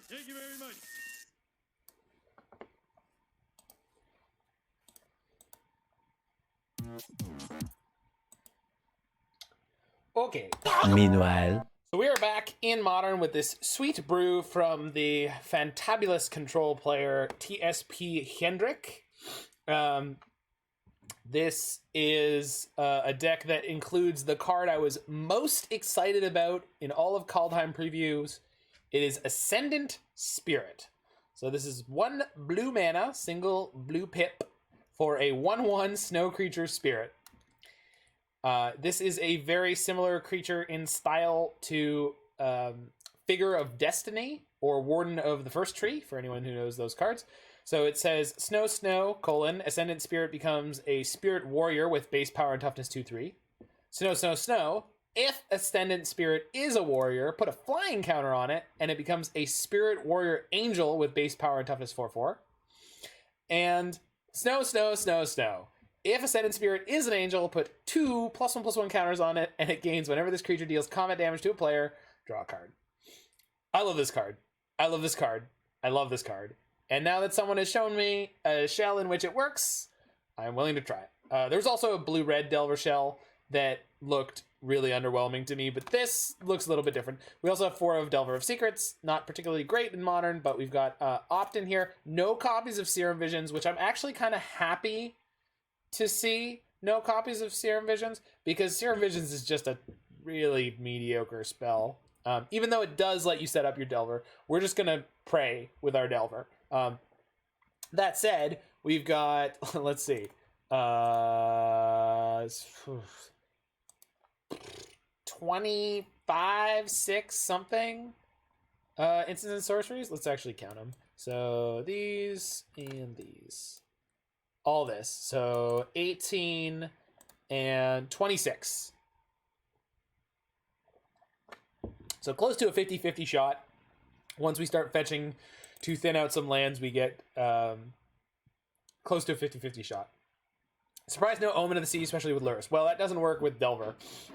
Thank you very much. Okay. Meanwhile. So we are back in Modern with this sweet brew from the fantabulous control player TSPJendrik. This is a deck that includes the card I was most excited about in all of Kaldheim previews. It is Ascendant Spirit. So this is 1 blue mana, single blue pip, for a 1/1 snow creature spirit. This is a very similar creature in style to Figure of Destiny or Warden of the First Tree, for anyone who knows those cards. So it says, snow, snow, Ascendant Spirit becomes a Spirit Warrior with base power and toughness 2/3. Snow, snow, snow. If Ascendant Spirit is a warrior, put a flying counter on it, and it becomes a Spirit Warrior Angel with base power and toughness 4/4. And snow, snow, snow, snow. If Ascendant Spirit is an angel, put 2 +1/+1 counters on it, and it gains whenever this creature deals combat damage to a player, draw a card. I love this card. I love this card. I love this card. And now that someone has shown me a shell in which it works, I'm willing to try it. There's also a blue-red Delver shell that looked really underwhelming to me, but this looks a little bit different. We also have 4 of Delver of Secrets, not particularly great in Modern, but we've got Opt-in here. No copies of Serum Visions, which I'm actually kind of happy to see no copies of Serum Visions, because Serum Visions is just a really mediocre spell. Even though it does let you set up your Delver, we're just going to pray with our Delver. That said, we've got, let's see, 25, 6 something instants and sorceries. Let's actually count them. So these and these. All this. So 18 and 26. So close to a 50-50 shot. Once we start fetching to thin out some lands, we get close to a 50-50 shot. Surprised no Omen of the Sea, especially with Lurrus. Well, that doesn't work with Delver.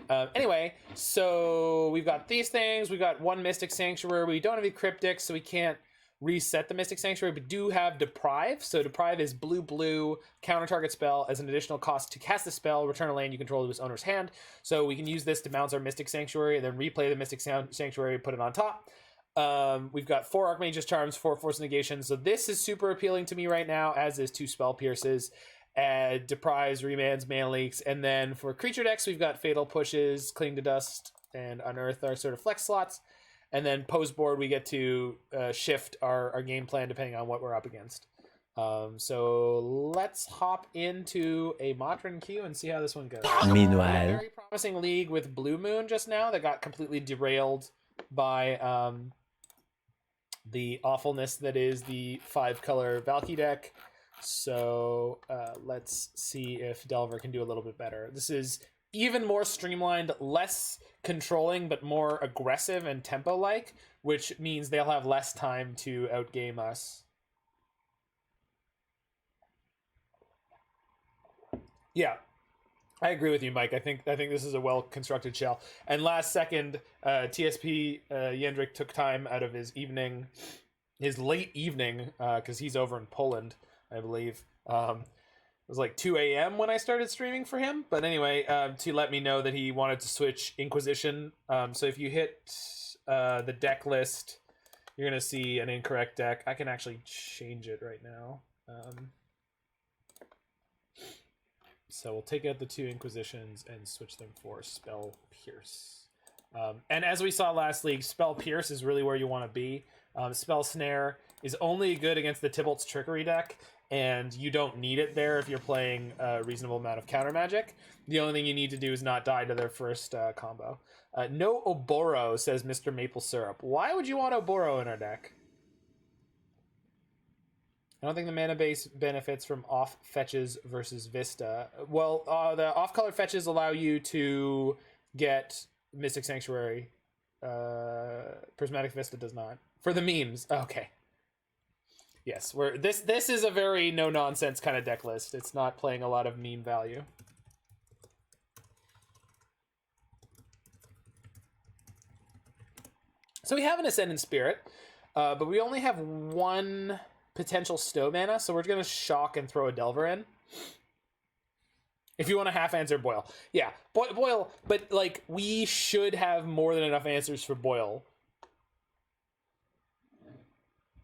Anyway, so we've got these things. We've got 1 Mystic Sanctuary. We don't have any Cryptics, so we can't reset the Mystic Sanctuary, but do have Deprive. So Deprive is blue, counter target spell as an additional cost to cast the spell, return a land you control to its owner's hand. So we can use this to bounce our Mystic Sanctuary and then replay the Mystic Sanctuary, put it on top. We've got 4 Archmage's Charms, 4 Force of Negation. So this is super appealing to me right now, as is 2 Spell Pierces, Deprives, Remands, Mana Leaks. And then for creature decks, we've got Fatal Pushes, Cling to Dust, and Unearth are sort of flex slots. And then post board, we get to shift our game plan depending on what we're up against. So let's hop into a Modern queue and see how this one goes. Meanwhile, A very promising league with Blue Moon just now that got completely derailed by the awfulness that is the 5-color Valky deck. So let's see if Delver can do a little bit better. This is even more streamlined, less controlling, but more aggressive and tempo-like, which means they'll have less time to outgame us. Yeah, I agree with you, Mike. I think this is a well-constructed shell. And last second, TSPJendrik took time out of his late evening, because he's over in Poland, I believe. It was like 2 a.m. when I started streaming for him. But anyway, to let me know that he wanted to switch Inquisition. So if you hit the deck list, you're going to see an incorrect deck. I can actually change it right now. So we'll take out the 2 Inquisitions and switch them for Spell Pierce. And as we saw last league, Spell Pierce is really where you want to be. Spell Snare is only good against the Tibalt's Trickery deck, and you don't need it there if you're playing a reasonable amount of counter magic. The only thing you need to do is not die to their first combo. No Oboro, says Mr. Maple Syrup. Why would you want Oboro in our deck? I don't think the mana base benefits from off fetches versus Vista. Well, the off-color fetches allow you to get Mystic Sanctuary. Prismatic Vista does not. For the memes, okay. Yes, this is a very no-nonsense kind of deck list. It's not playing a lot of meme value. So we have an Ascendant Spirit. But we only have one potential Stow mana, so we're going to shock and throw a Delver in. If you want to half answer Boil. Yeah, Boil, but like we should have more than enough answers for Boil.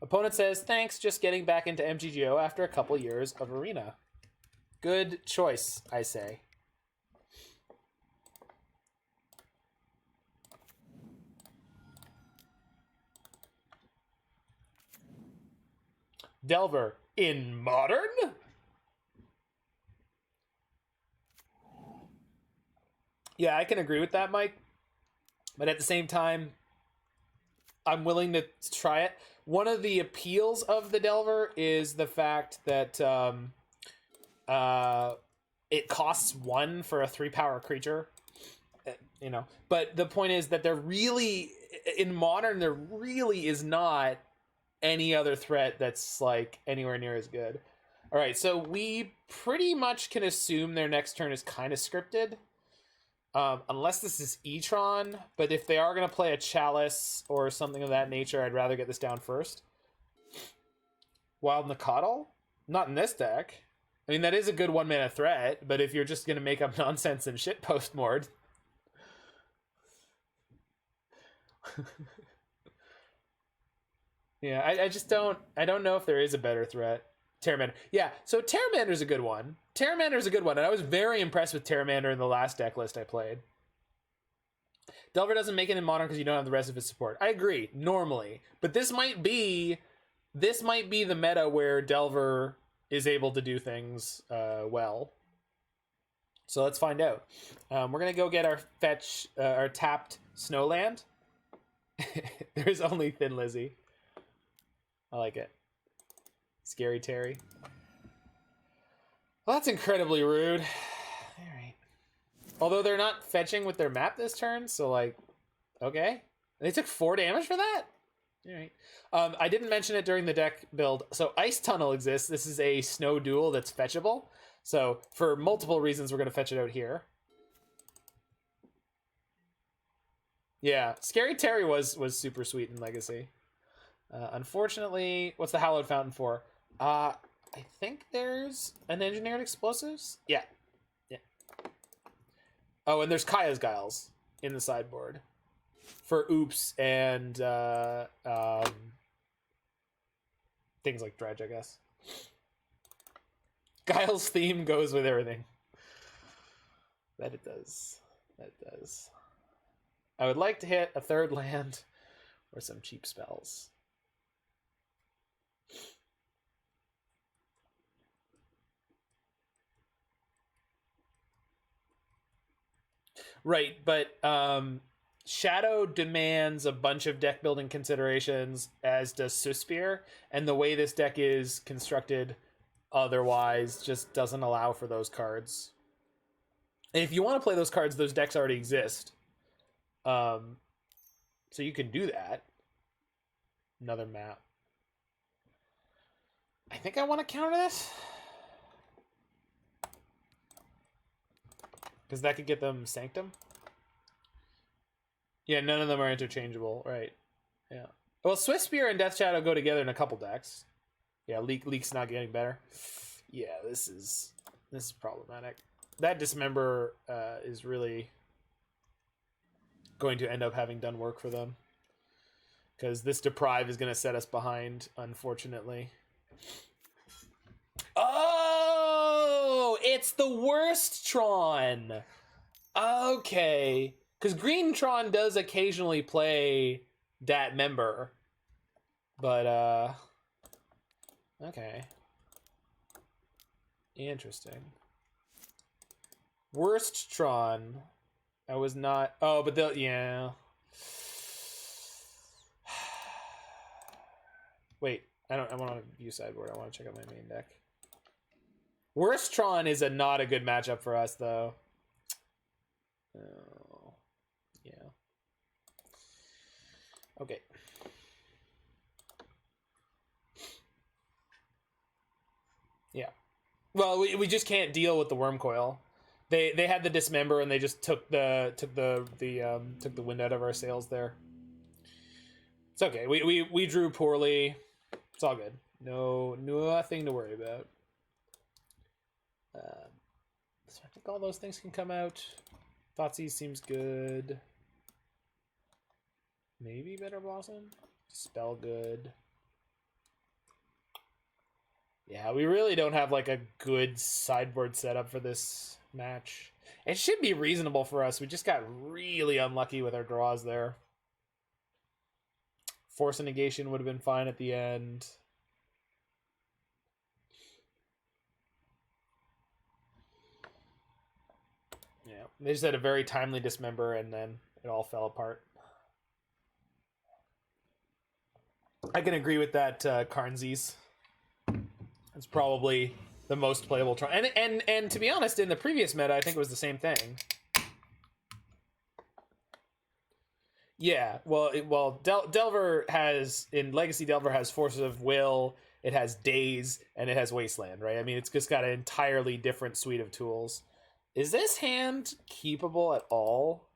Opponent says, thanks, just getting back into MTGO after a couple years of Arena. Good choice, I say. Delver in Modern? Yeah, I can agree with that, Mike. But at the same time, I'm willing to try it. One of the appeals of the Delver is the fact that it costs 1 for a 3-power creature. You know, but the point is that there really, in Modern, there really is not any other threat that's like anywhere near as good. All right, so we pretty much can assume their next turn is kind of scripted. Unless this is E-Tron, but if they are going to play a Chalice or something of that nature, I'd rather get this down first. Wild Nacatl? Not in this deck. I mean, that is a good 1-mana threat, but if you're just going to make up nonsense and shit post-mord... yeah, I just don't... I don't know if there is a better threat. Terramander. Yeah, so Terramander's a good one. Terramander's a good one, and I was very impressed with Terramander in the last deck list I played. Delver doesn't make it in Modern because you don't have the rest of its support. I agree, normally. But this might be the meta where Delver is able to do things well. So let's find out. We're going to go get our fetch, our tapped Snowland. There's only Thin Lizzy. I like it. Scary Terry. Well, that's incredibly rude. All right. Although they're not fetching with their map this turn, so like, okay. They took 4 damage for that? All right. I didn't mention it during the deck build. So Ice Tunnel exists. This is a snow duel that's fetchable. So for multiple reasons, we're going to fetch it out here. Yeah, Scary Terry was super sweet in Legacy. Unfortunately, what's the Hallowed Fountain for? I think there's an Engineered Explosives? Yeah. Oh, and there's Kaya's Guiles in the sideboard. For Oops and things like Dredge, I guess. Guile's theme goes with everything. That it does. That it does. I would like to hit a 3rd land or some cheap spells. Right, but Shadow demands a bunch of deck building considerations, as does Suspir, and the way this deck is constructed otherwise just doesn't allow for those cards. And if you want to play those cards, those decks already exist. So you can do that. Another map. I think I want to counter this. Because that could get them Sanctum. Yeah, none of them are interchangeable, right? Yeah. Well, Swift Spear and Death Shadow go together in a couple decks. Yeah, Leak's not getting better. Yeah, this is problematic. That Dismember is really going to end up having done work for them. Because this Deprive is going to set us behind, unfortunately. Oh, it's the worst Tron. Okay. Because Green Tron does occasionally play that member. But, okay. Interesting. Worst Tron. I was not... Oh, but they'll... Yeah. Wait. I want to view sideboard. I want to check out my main deck. Worst Tron is not a good matchup for us, though. Oh, yeah. Okay. Yeah. Well, we just can't deal with the Worm Coil. They had the Dismember and they just took the wind out of our sails there. It's okay. We drew poorly. It's all good. Nothing to worry about. So I think all those things can come out. Thoughtseize seems good. Maybe Bitterblossom. Dispel good. Yeah, we really don't have like a good sideboard setup for this match. It should be reasonable for us. We just got really unlucky with our draws there. Force of Negation would have been fine at the end. Yeah, they just had a very timely dismember and then it all fell apart. I can agree with that, Carnsies. It's probably the most playable try. And to be honest, in the previous meta, I think it was the same thing. Yeah, well, Delver has, in Legacy, Delver has Forces of Will, it has Daze, and it has Wasteland, right? I mean, it's just got an entirely different suite of tools. Is this hand keepable at all?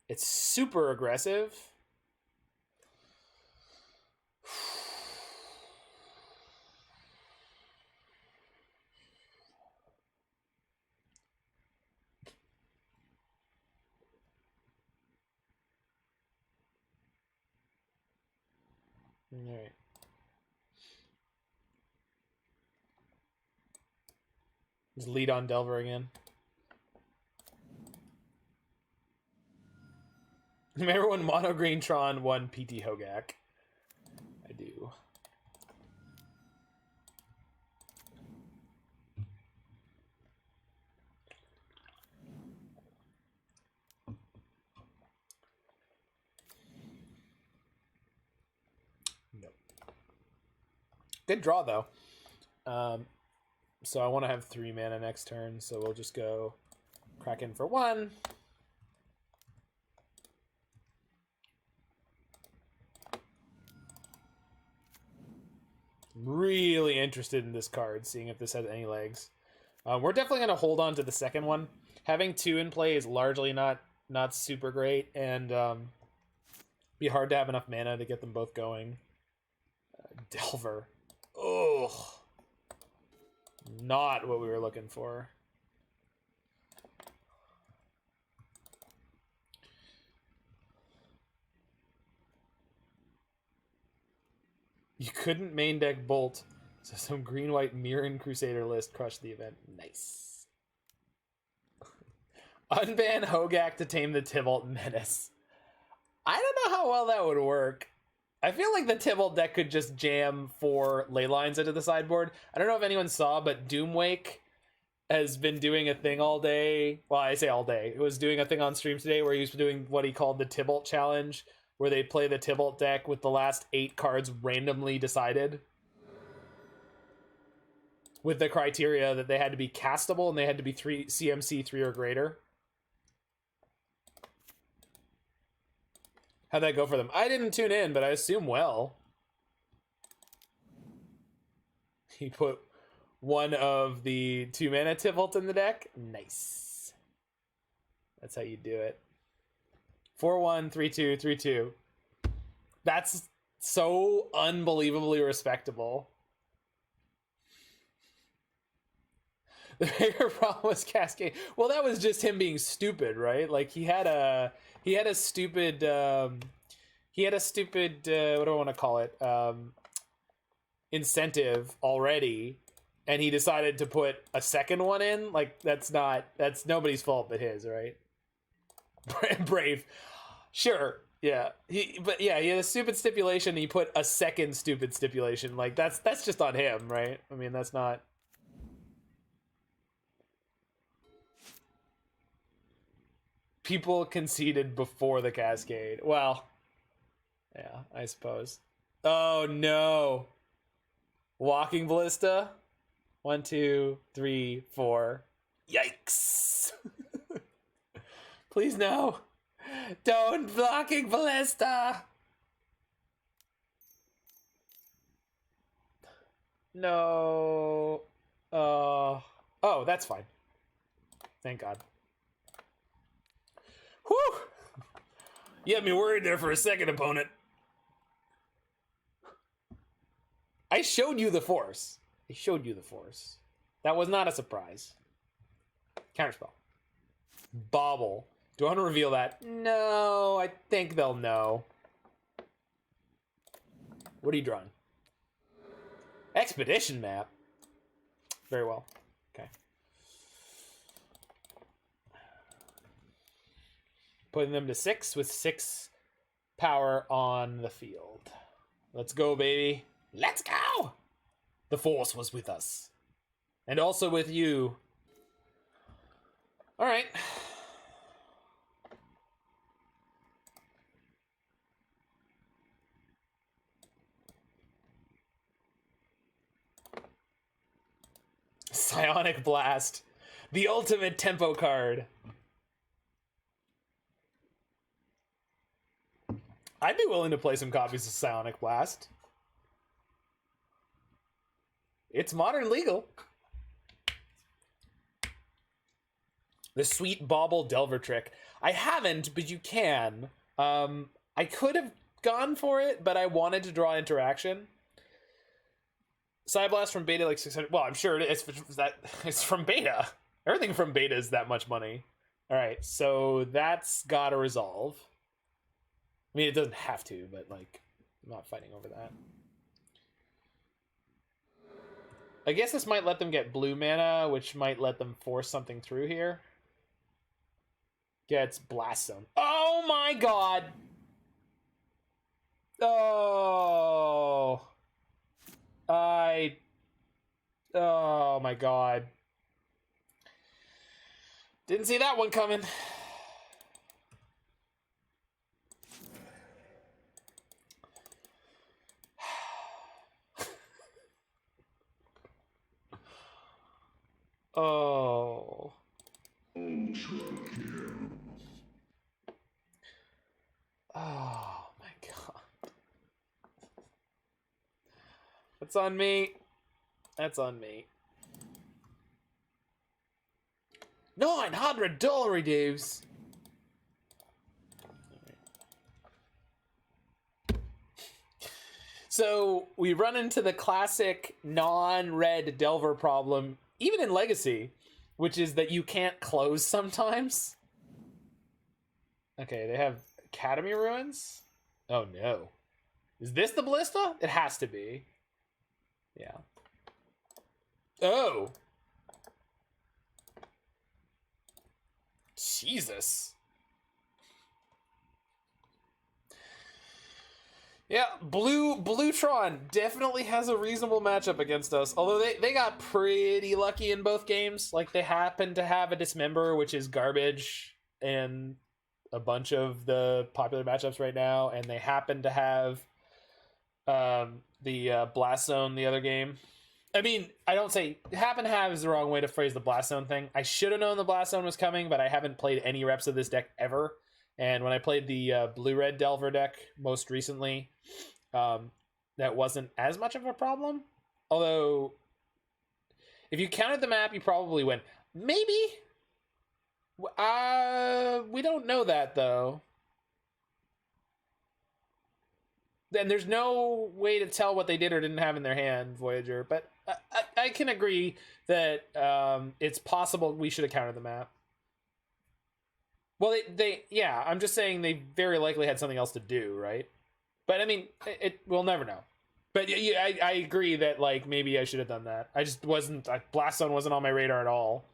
It's super aggressive. All right. Just lead on Delver again. Remember when Mono Green Tron won PT Hogak? I do. Nope. Good draw though. So I want to have 3 mana next turn, so we'll just go Kraken for 1. Really interested in this card, seeing if this has any legs. We're definitely going to hold on to the second one. Having 2 in play is largely not super great, and be hard to have enough mana to get them both going. Delver. Ugh. Not what we were looking for. You couldn't main deck Bolt, so some green-white Mirren Crusader list crushed the event. Nice. Unban Hogak to tame the Tibalt Menace. I don't know how well that would work. I feel like the Tibalt deck could just jam 4 ley lines into the sideboard. I don't know if anyone saw, but Doomwake has been doing a thing all day. Well, I say all day. It was doing a thing on stream today where he was doing what he called the Tibalt Challenge, where they play the Tibalt deck with the last 8 cards randomly decided, with the criteria that they had to be castable and they had to be CMC 3 or greater. How'd that go for them? I didn't tune in, but I assume well. He put one of the 2 mana Tibalt in the deck. Nice. That's how you do it. 4-1, 3-2, 3-2. That's so unbelievably respectable. The bigger problem was Cascade. Well, that was just him being stupid, right? Like he had a stupid what do I want to call it? Incentive already, and he decided to put a second one in. Like that's nobody's fault but his, right? Brave. Sure. Yeah. He had a stupid stipulation, and he put a second stupid stipulation. Like that's just on him, right? I mean, that's not. People conceded before the Cascade. Well, yeah, I suppose. Oh no. Walking Ballista. 1, 2, 3, 4. Yikes. Please no. Don't Walking Ballista. No. Oh, that's fine. Thank God. Whew. You had me worried there for a second, opponent. I showed you the Force. I showed you the Force. That was not a surprise. Counterspell. Bauble. Do I want to reveal that? No, I think they'll know. What are you drawing? Expedition map. Very well. Okay. Putting them to 6 with 6 power on the field. Let's go, baby. Let's go! The Force was with us. And also with you. Alright. Psionic Blast. The ultimate tempo card. I'd be willing to play some copies of Psionic Blast. It's modern legal. The sweet Bauble Delver trick. I haven't, but you can. I could have gone for it, but I wanted to draw interaction. Psyblast from beta, like 600. Well, I'm sure it's from beta. Everything from beta is that much money. All right, so that's got to resolve. I mean, it doesn't have to, but like, I'm not fighting over that. I guess this might let them get blue mana, which might let them force something through here. Gets Blast Zone. Oh my god! Oh! Oh my god. Didn't see that one coming. Oh. Oh my god. That's on me. That's on me. $900 dues. So we run into the classic non-red Delver problem, even in Legacy, which is that you can't close sometimes. Okay, they have Academy Ruins? Oh no. Is this the Ballista? It has to be. Yeah. Oh! Jesus. Yeah, Bluetron definitely has a reasonable matchup against us. Although they got pretty lucky in both games. Like, they happen to have a Dismember, which is garbage, and a bunch of the popular matchups right now. And they happen to have the Blast Zone the other game. I mean, I don't say happen to have is the wrong way to phrase the Blast Zone thing. I should have known the Blast Zone was coming, but I haven't played any reps of this deck ever. And when I played the blue-red Delver deck most recently, that wasn't as much of a problem. Although, if you counted the map, you probably win. Maybe? We don't know that, though. Then there's no way to tell what they did or didn't have in their hand, Voyager. But I can agree that it's possible we should have counted the map. Well, yeah, I'm just saying they very likely had something else to do, right? But I mean, we'll never know. But yeah, I agree that like maybe I should have done that. I just wasn't. Blast Zone wasn't on my radar at all.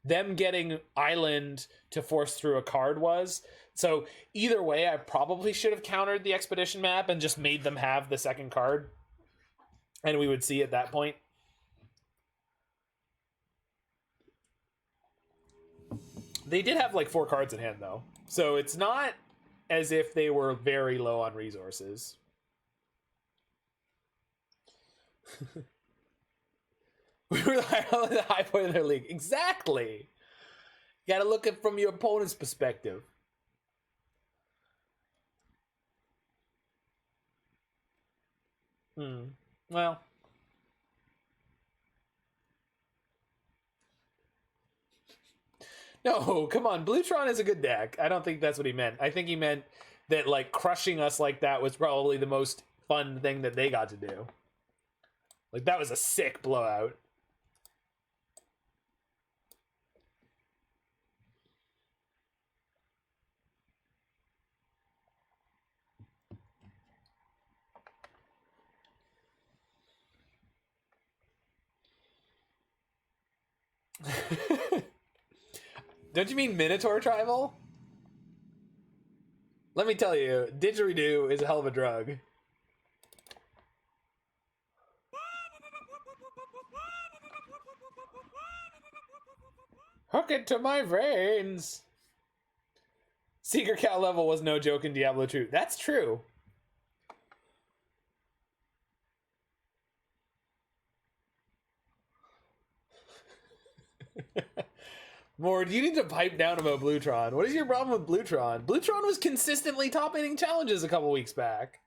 Them getting Island to force through a card was. So either way, I probably should have countered the Expedition map and just made them have the second card. And we would see at that point. They did have like 4 cards in hand, though. So it's not as if they were very low on resources. We were the high point of their league. Exactly. You gotta look at it from your opponent's perspective. Well. No, come on. Bluetron is a good deck. I don't think that's what he meant. I think he meant that like crushing us like that was probably the most fun thing that they got to do. Like that was a sick blowout. Don't you mean Minotaur Tribal? Let me tell you, didgeridoo is a hell of a drug. Hook it to my veins. Seeker Cow level was no joke in Diablo 2. That's true. Mord, you need to pipe down about Bluetron. What is your problem with Bluetron? Bluetron was consistently top 8 challenges a couple weeks back.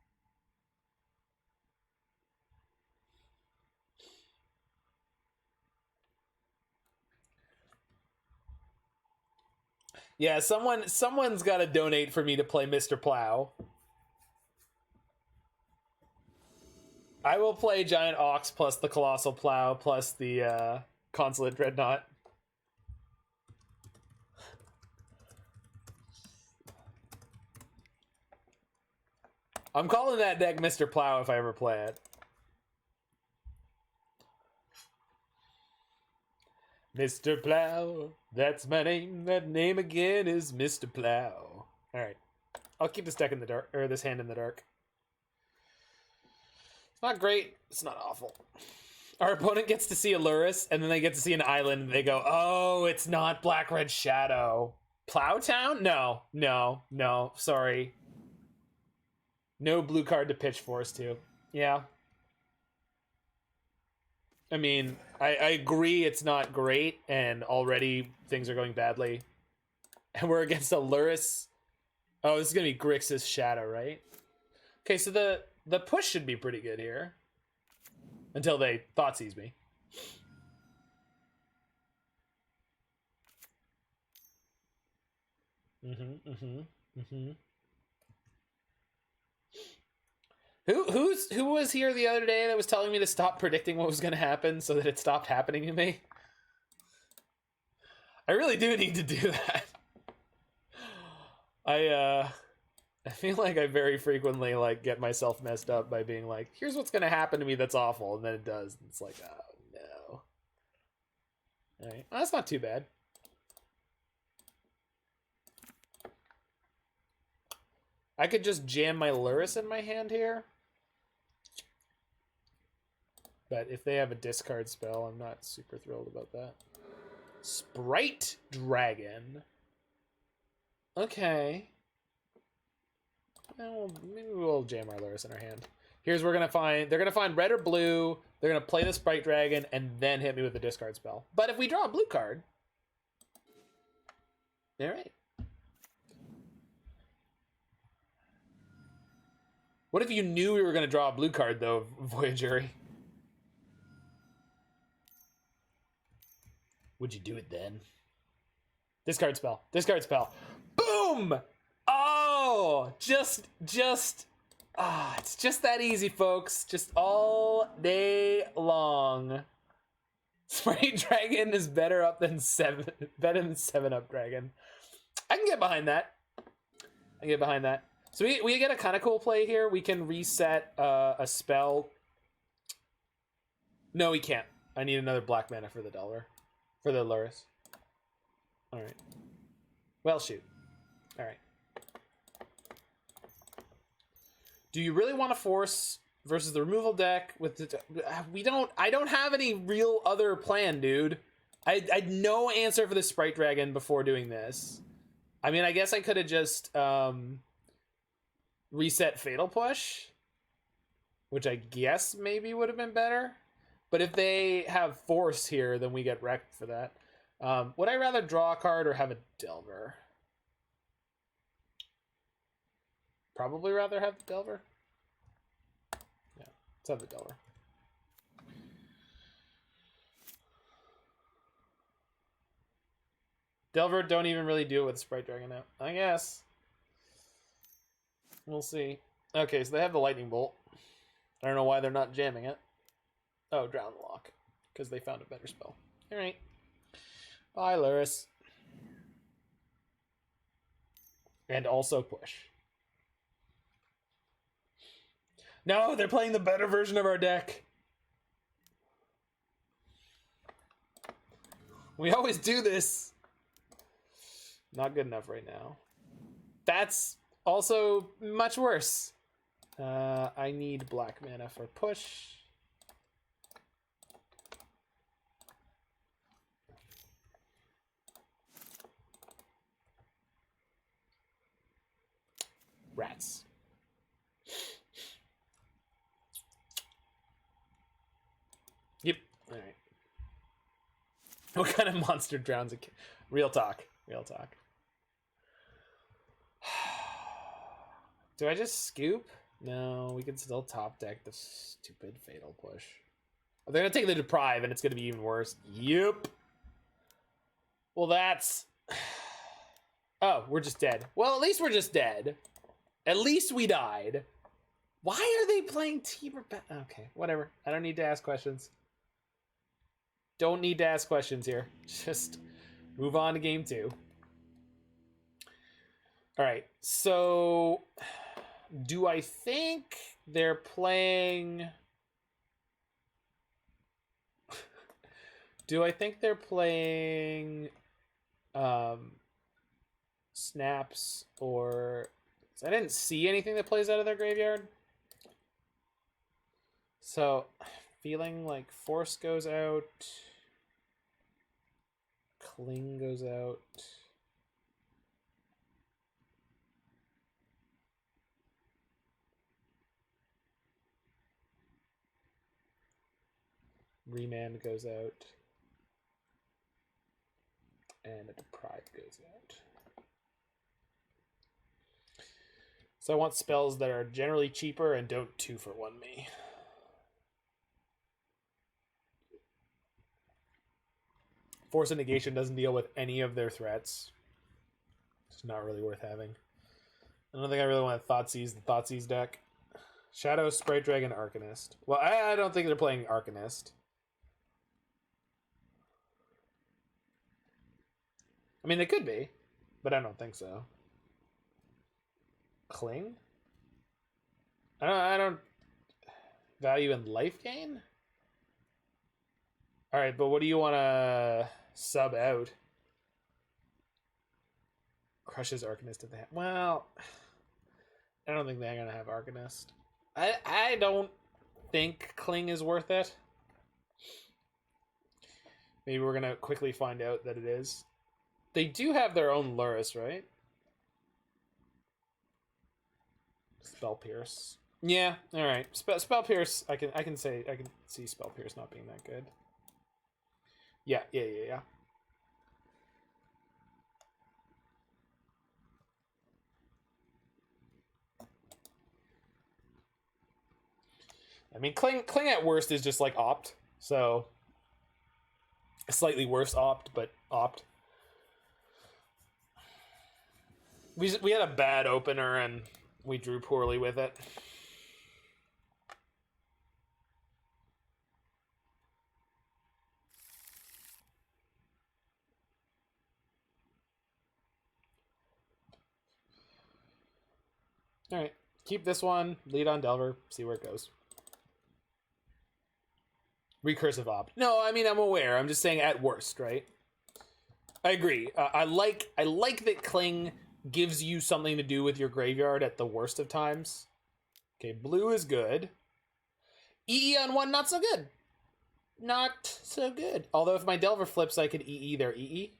Yeah, someone's got to donate for me to play Mr. Plow. I will play Giant Ox plus the Colossal Plow plus the Consulate Dreadnought. I'm calling that deck Mr. Plow if I ever play it. Mr. Plow, that's my name. That name again is Mr. Plow. All right, I'll keep this deck in the dark, or this hand in the dark. It's not great. It's not awful. Our opponent gets to see a Lurrus, and then they get to see an island, and they go, "Oh, it's not Black Red Shadow. Plowtown? No. Sorry. No blue card to pitch Force to." Yeah. I mean, I agree it's not great, and already things are going badly. And we're against a Lurrus. Oh, this is going to be Grixis Shadow, right? Okay, so the push should be pretty good here. Until they Thoughtseize me. Who was here the other day that was telling me to stop predicting what was going to happen so that it stopped happening to me? I really do need to do that. I feel like I very frequently like get myself messed up by being like, here's what's going to happen to me that's awful, and then it does. And it's like, oh no. All right, well, that's not too bad. I could just jam my Lurrus in my hand here. But if they have a discard spell, I'm not super thrilled about that. Sprite Dragon. Okay. Well, maybe we'll jam our Lurrus in our hand. Here's where we're gonna find. They're gonna find red or blue. They're gonna play the Sprite Dragon and then hit me with a discard spell. But if we draw a blue card, all right. What if you knew we were gonna draw a blue card though, Voyager? Would you do it then? Discard spell. Discard spell. Boom! Oh, it's just that easy, folks. Just all day long. Sprite Dragon is better than 7-up Dragon. I can get behind that. So we get a kind of cool play here. We can reset a spell. No, we can't. I need another black mana for the Delver. For the Lurrus. Alright. Well, shoot. Alright. Do you really want to force versus the removal deck with the... I don't have any real other plan, dude. I had no answer for the Sprite Dragon before doing this. I mean, I guess I could have just reset Fatal Push, which I guess maybe would have been better. But if they have Force here, then we get wrecked for that. Would I rather draw a card or have a Delver? Probably rather have the Delver. Yeah, let's have the Delver. Delver don't even really do it with Sprite Dragon now, I guess. We'll see. Okay, so they have the lightning bolt. I don't know why they're not jamming it. Oh, drown the lock. Because they found a better spell. Alright. Bye, Lurrus. And also push. No, they're playing the better version of our deck. We always do this. Not good enough right now. That's also much worse. I need black mana for push. Rats. Yep. All right. What kind of monster drowns a kid? Real talk. Real talk. Do I just scoop? No, we can still top deck the stupid fatal push. Oh, they're gonna take the Deprive and it's gonna be even worse. Yep. Well, that's... Oh, we're just dead. Well, at least we're just dead. At least we died. Why are they playing Tiber? Okay, whatever. I don't need to ask questions. Don't need to ask questions here. Just move on to game 2. All right, so do I think they're playing... Do I think they're playing snaps or... I didn't see anything that plays out of their graveyard. So, feeling like Force goes out. Cling goes out. Remand goes out. And a Deprive goes out. So I want spells that are generally cheaper and don't 2-for-1 me. Force of Negation doesn't deal with any of their threats. It's not really worth having. I don't think I really want to Thoughtseize the Thoughtseize deck. Shadow, Sprite Dragon, Arcanist. Well, I don't think they're playing Arcanist. I mean, they could be, but I don't think so. Cling? I don't value in life gain? Alright, but what do you want to sub out? Crushes Arcanist at the hand. Well, I don't think they're going to have Arcanist. I don't think Cling is worth it. Maybe we're going to quickly find out that it is. They do have their own Lurrus, right? Spell Pierce. Yeah, all right. Spell Pierce. I can see Spell Pierce not being that good. Yeah. I mean, Cling at worst is just like Opt, so a slightly worse Opt, but Opt. We had a bad opener and we drew poorly with it. All right, keep this one, lead on Delver, see where it goes. Recursive Opt. No, I mean, I'm aware. I'm just saying at worst, right? I agree. I like that Cling gives you something to do with your graveyard at the worst of times. Okay, blue is good. EE on 1, not so good. Not so good. Although if my Delver flips, I could EE their EE.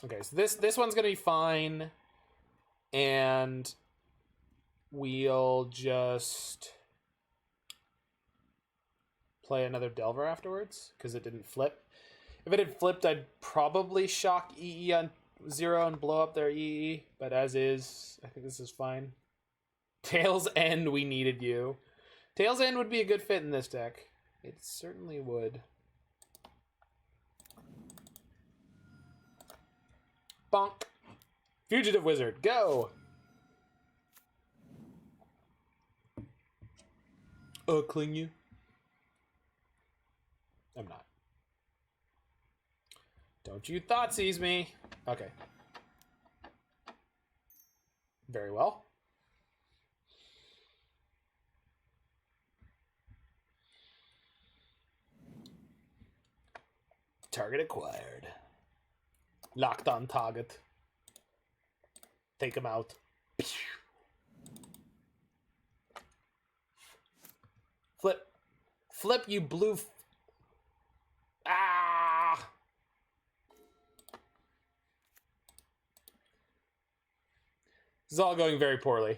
Okay, so this one's gonna be fine. And we'll just play another Delver afterwards, because it didn't flip. If it had flipped, I'd probably shock EE on 0 and blow up their EE, but as is, I think this is fine. Tails End, we needed you. Tails End would be a good fit in this deck. It certainly would. Bonk. Fugitive Wizard, go! Cling you. I'm not. Don't you Thoughtseize me. Okay. Very well. Target acquired. Locked on target. Take him out. Flip. Flip, you blue... Ah! This is all going very poorly.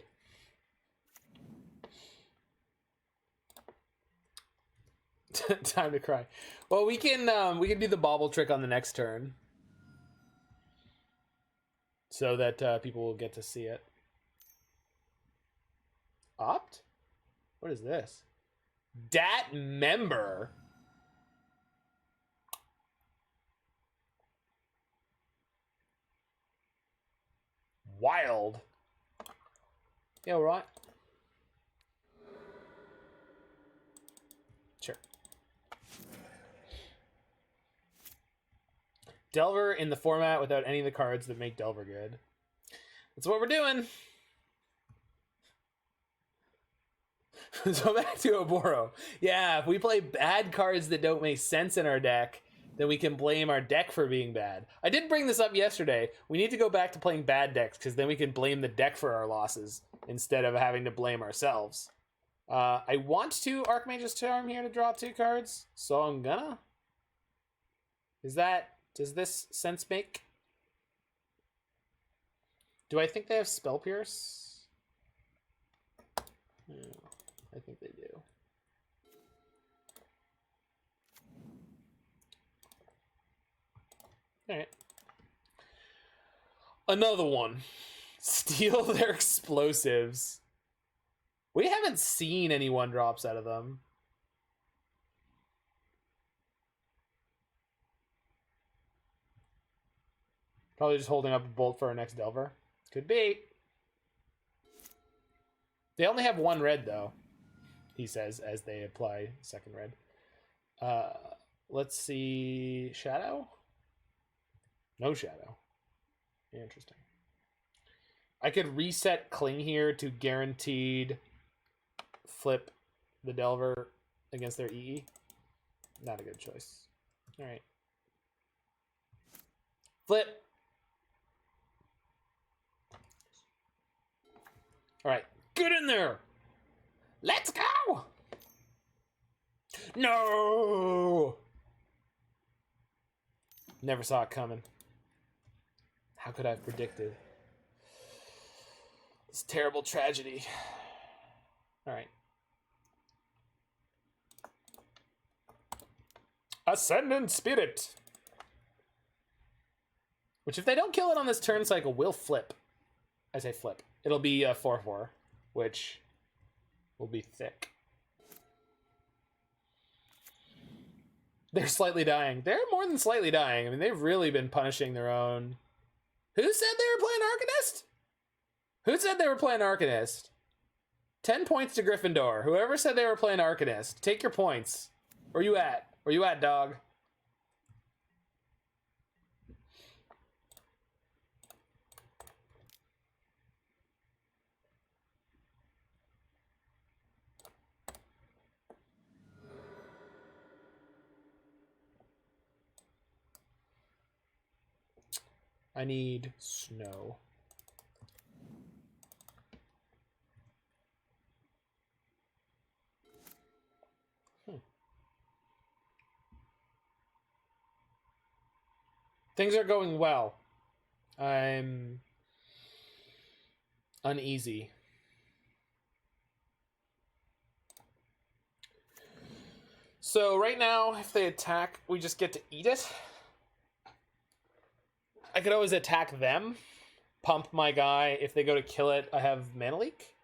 Time to cry. Well, we can do the Bauble trick on the next turn, so that people will get to see it. Opt? What is this? Dat member. Wild. Yeah, right. Sure. Delver in the format without any of the cards that make Delver good. That's what we're doing. So back to Oboro. Yeah, if we play bad cards that don't make sense in our deck, then we can blame our deck for being bad. I did bring this up yesterday. We need to go back to playing bad decks, because then we can blame the deck for our losses instead of having to blame ourselves. I want to Archmage's Charm here to draw 2 cards, so I'm gonna. Does this sense make? Do I think they have Spell Pierce? No, I think they do. Alright. Another one. Steal their explosives. We haven't seen any 1-drops out of them. Probably just holding up a bolt for our next Delver. Could be. They only have 1 red, though, he says, as they apply 2nd red. Let's see. Shadow? No shadow. Interesting. I could reset Cling here to guaranteed flip the Delver against their EE. Not a good choice. All right. Flip. All right. Get in there. Let's go. No. Never saw it coming. How could I have predicted this terrible tragedy? All right. Ascendant Spirit. Which, if they don't kill it on this turn cycle, will flip. I say flip. It'll be a 4/4, which will be thick. They're slightly dying. They're more than slightly dying. I mean, they've really been punishing their own. Who said they were playing Arcanist? Who said they were playing Arcanist? 10 points to Gryffindor. Whoever said they were playing Arcanist, take your points. Where you at? Where you at, dog? I need snow. Things are going well. I'm uneasy. So right now, if they attack, we just get to eat it. I could always attack them, pump my guy. If they go to kill it, I have Mana Leak.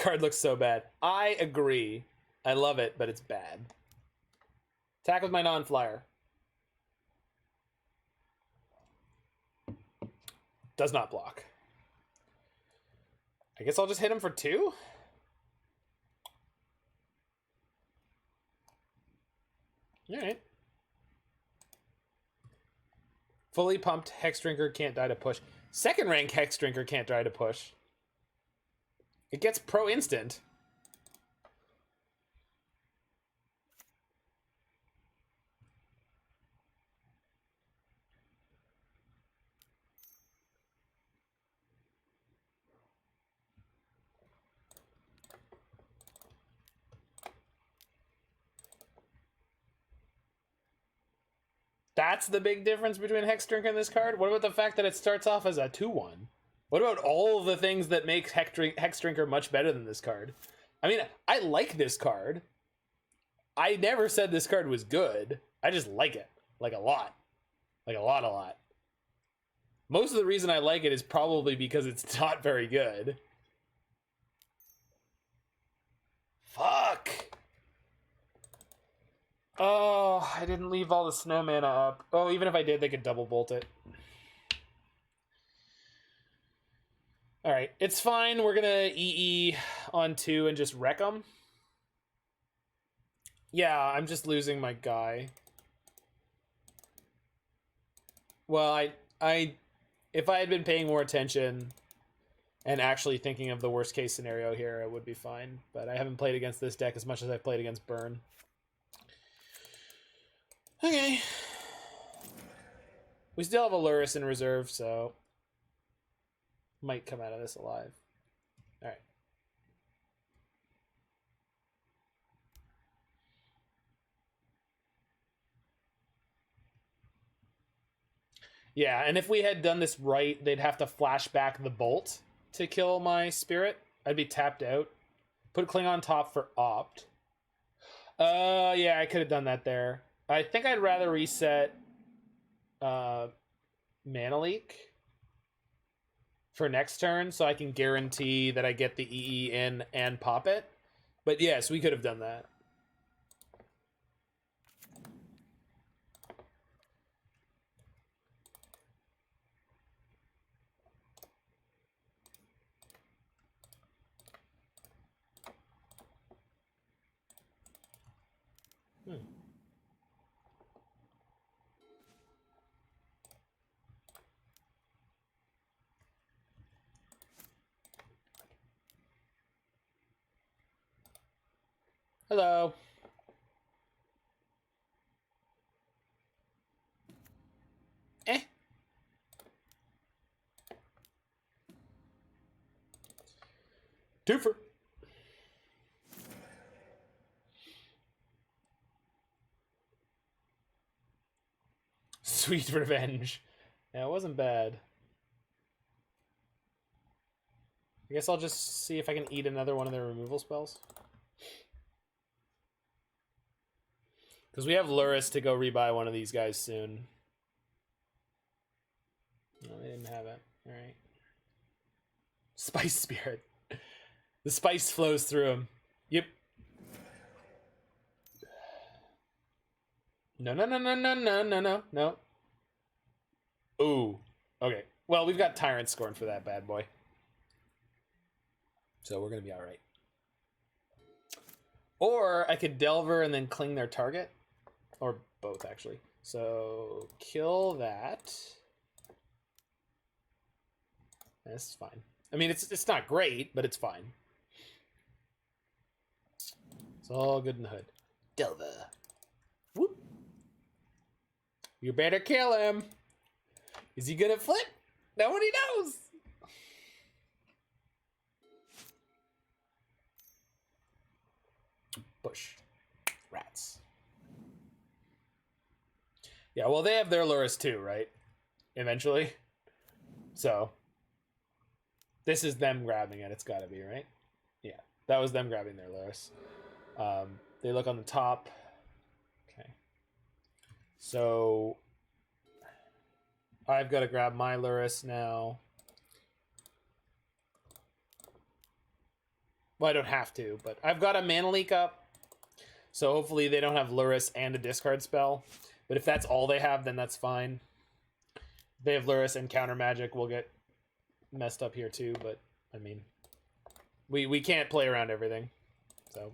card looks so bad. I agree. I love it, but it's bad. Attack with my non-flyer. Does not block. I guess I'll just hit him for 2? Alright. Fully pumped Hex Drinker can't die to push. Second rank Hex Drinker can't die to push. It gets pro instant. That's the big difference between Hex Drinker and this card? What about the fact that it starts off as a 2-1? What about all of the things that make Hex Drinker much better than this card? I mean, I like this card. I never said this card was good. I just like it. Like a lot. Like a lot. Most of the reason I like it is probably because it's not very good. Fuck! Oh, I didn't leave all the snow mana up. Oh, even if I did, they could double bolt it. Alright, it's fine. We're gonna EE on 2 and just wreck them. Yeah, I'm just losing my guy. Well, if I had been paying more attention and actually thinking of the worst case scenario here, it would be fine. But I haven't played against this deck as much as I've played against Burn. Okay. We still have a Lurrus in reserve, so might come out of this alive. Alright. Yeah, and if we had done this right, they'd have to flash back the bolt to kill my spirit. I'd be tapped out. Put Cling on top for opt. Yeah, I could have done that there. I think I'd rather reset Mana Leak for next turn so I can guarantee that I get the EE in and pop it. But yes, we could have done that. Hello. Twofer. Sweet revenge. Yeah, it wasn't bad. I guess I'll just see if I can eat another one of their removal spells. Because we have Lurrus to go rebuy one of these guys soon. No, they didn't have it. Alright. Spice Spirit. The spice flows through him. Yep. No. Ooh. Okay. Well, we've got Tyrant Scorn for that bad boy. So we're going to be alright. Or I could Delver and then cling their target. Or both, actually. So kill that. That's fine. I mean, it's not great, but it's fine. It's all good in the hood. Delver. Whoop. You better kill him. Is he gonna flip? Nobody knows. Push. Rats. Yeah, well, they have their Lurrus too, right? Eventually. So. This is them grabbing it. It's gotta be, right? Yeah. That was them grabbing their Lurrus. They look on the top. Okay. So. I've got to grab my Lurrus now. Well, I don't have to, but I've got a mana leak up. So hopefully they don't have Lurrus and a discard spell. But if that's all they have, then that's fine. If they have Lurrus and counter magic, we'll get messed up here too. But, I mean, we can't play around everything. So,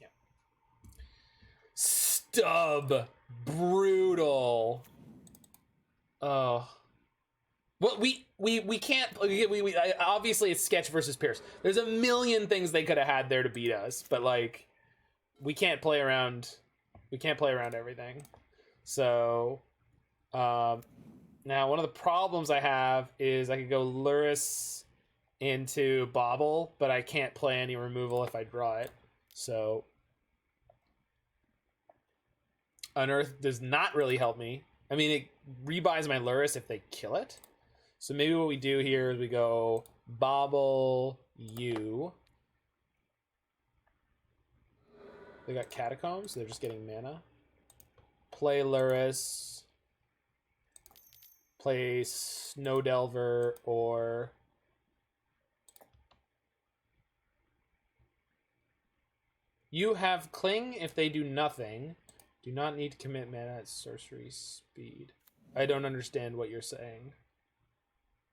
yeah. Stub. Brutal. Oh. Well, we can't. Obviously, it's Sketch versus Pierce. There's a million things they could have had there to beat us, but like, we can't play around. We can't play around everything. So, now one of the problems I have is I could go Lurrus into Bauble, but I can't play any removal if I draw it. So, Unearth does not really help me. I mean, it rebuys my Lurrus if they kill it. So maybe what we do here is we go Bauble U. They got Catacombs, so they're just getting mana. Play Lurrus. Play Snow Delver or... You have Cling if they do nothing. Do not need to commit mana at sorcery speed. I don't understand what you're saying.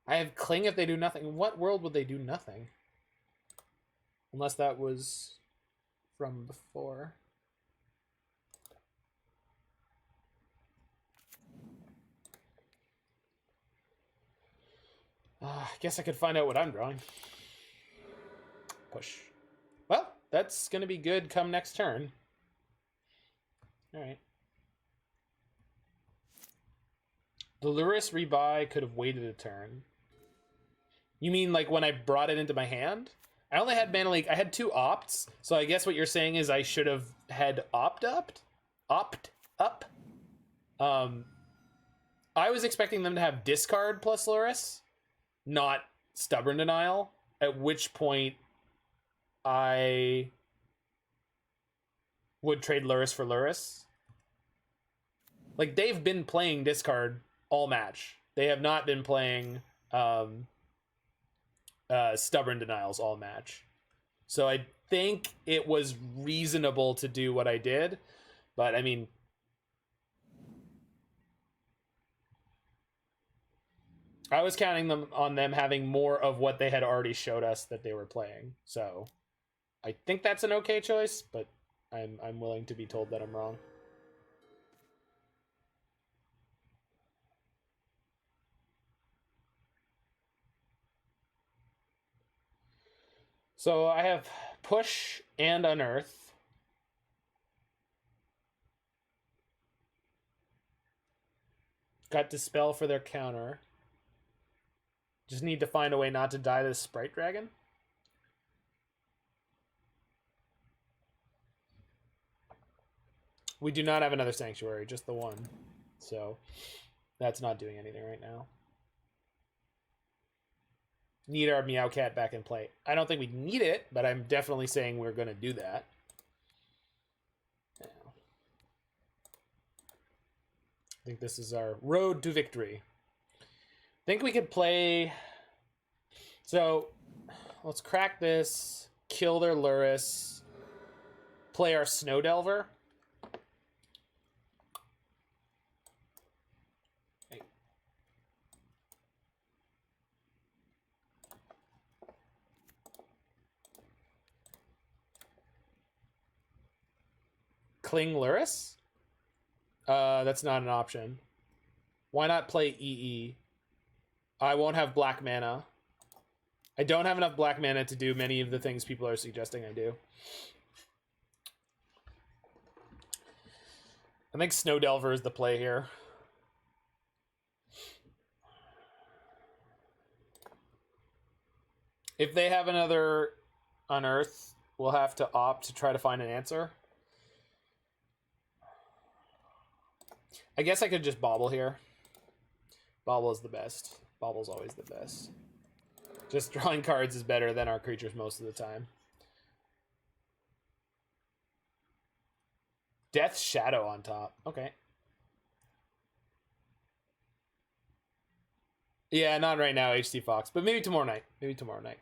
I have Cling if they do nothing. In what world would they do nothing? Unless that was from before. I guess I could find out what I'm drawing. Push. Well, that's going to be good come next turn. Alright. The Lurrus rebuy could have waited a turn. You mean like when I brought it into my hand? I only had mana leak. I had 2 opts, so I guess what you're saying is I should have had opt up. I was expecting them to have discard plus Lurrus, not Stubborn Denial, at which point I would trade Lurrus for Lurrus. Like, they've been playing discard all match. They have not been playing Stubborn Denials all match. So I think it was reasonable to do what I did. But, I mean... I was counting on them having more of what they had already showed us that they were playing. So I think that's an okay choice, but I'm willing to be told that I'm wrong. So I have Push and Unearth. Got Dispel for their counter. Just need to find a way not to die this Sprite Dragon. We do not have another Sanctuary, just the one. So that's not doing anything right now. Need our Meowcat back in play. I don't think we need it, but I'm definitely saying we're going to do that. Now, I think this is our road to victory. I think we could play... So, let's crack this, kill their Lurrus, play our Snow Delver. Hey. Cling Lurrus? That's not an option. Why not play EE? I won't have black mana. I don't have enough black mana to do many of the things people are suggesting I do. I think Snow Delver is the play here. If they have another Unearth, we'll have to opt to try to find an answer. I guess I could just Bauble here. Bauble is the best. Bauble's always the best. Just drawing cards is better than our creatures most of the time. Death's Shadow on top. Okay. Yeah, not right now, HC Fox, but maybe tomorrow night. Maybe tomorrow night.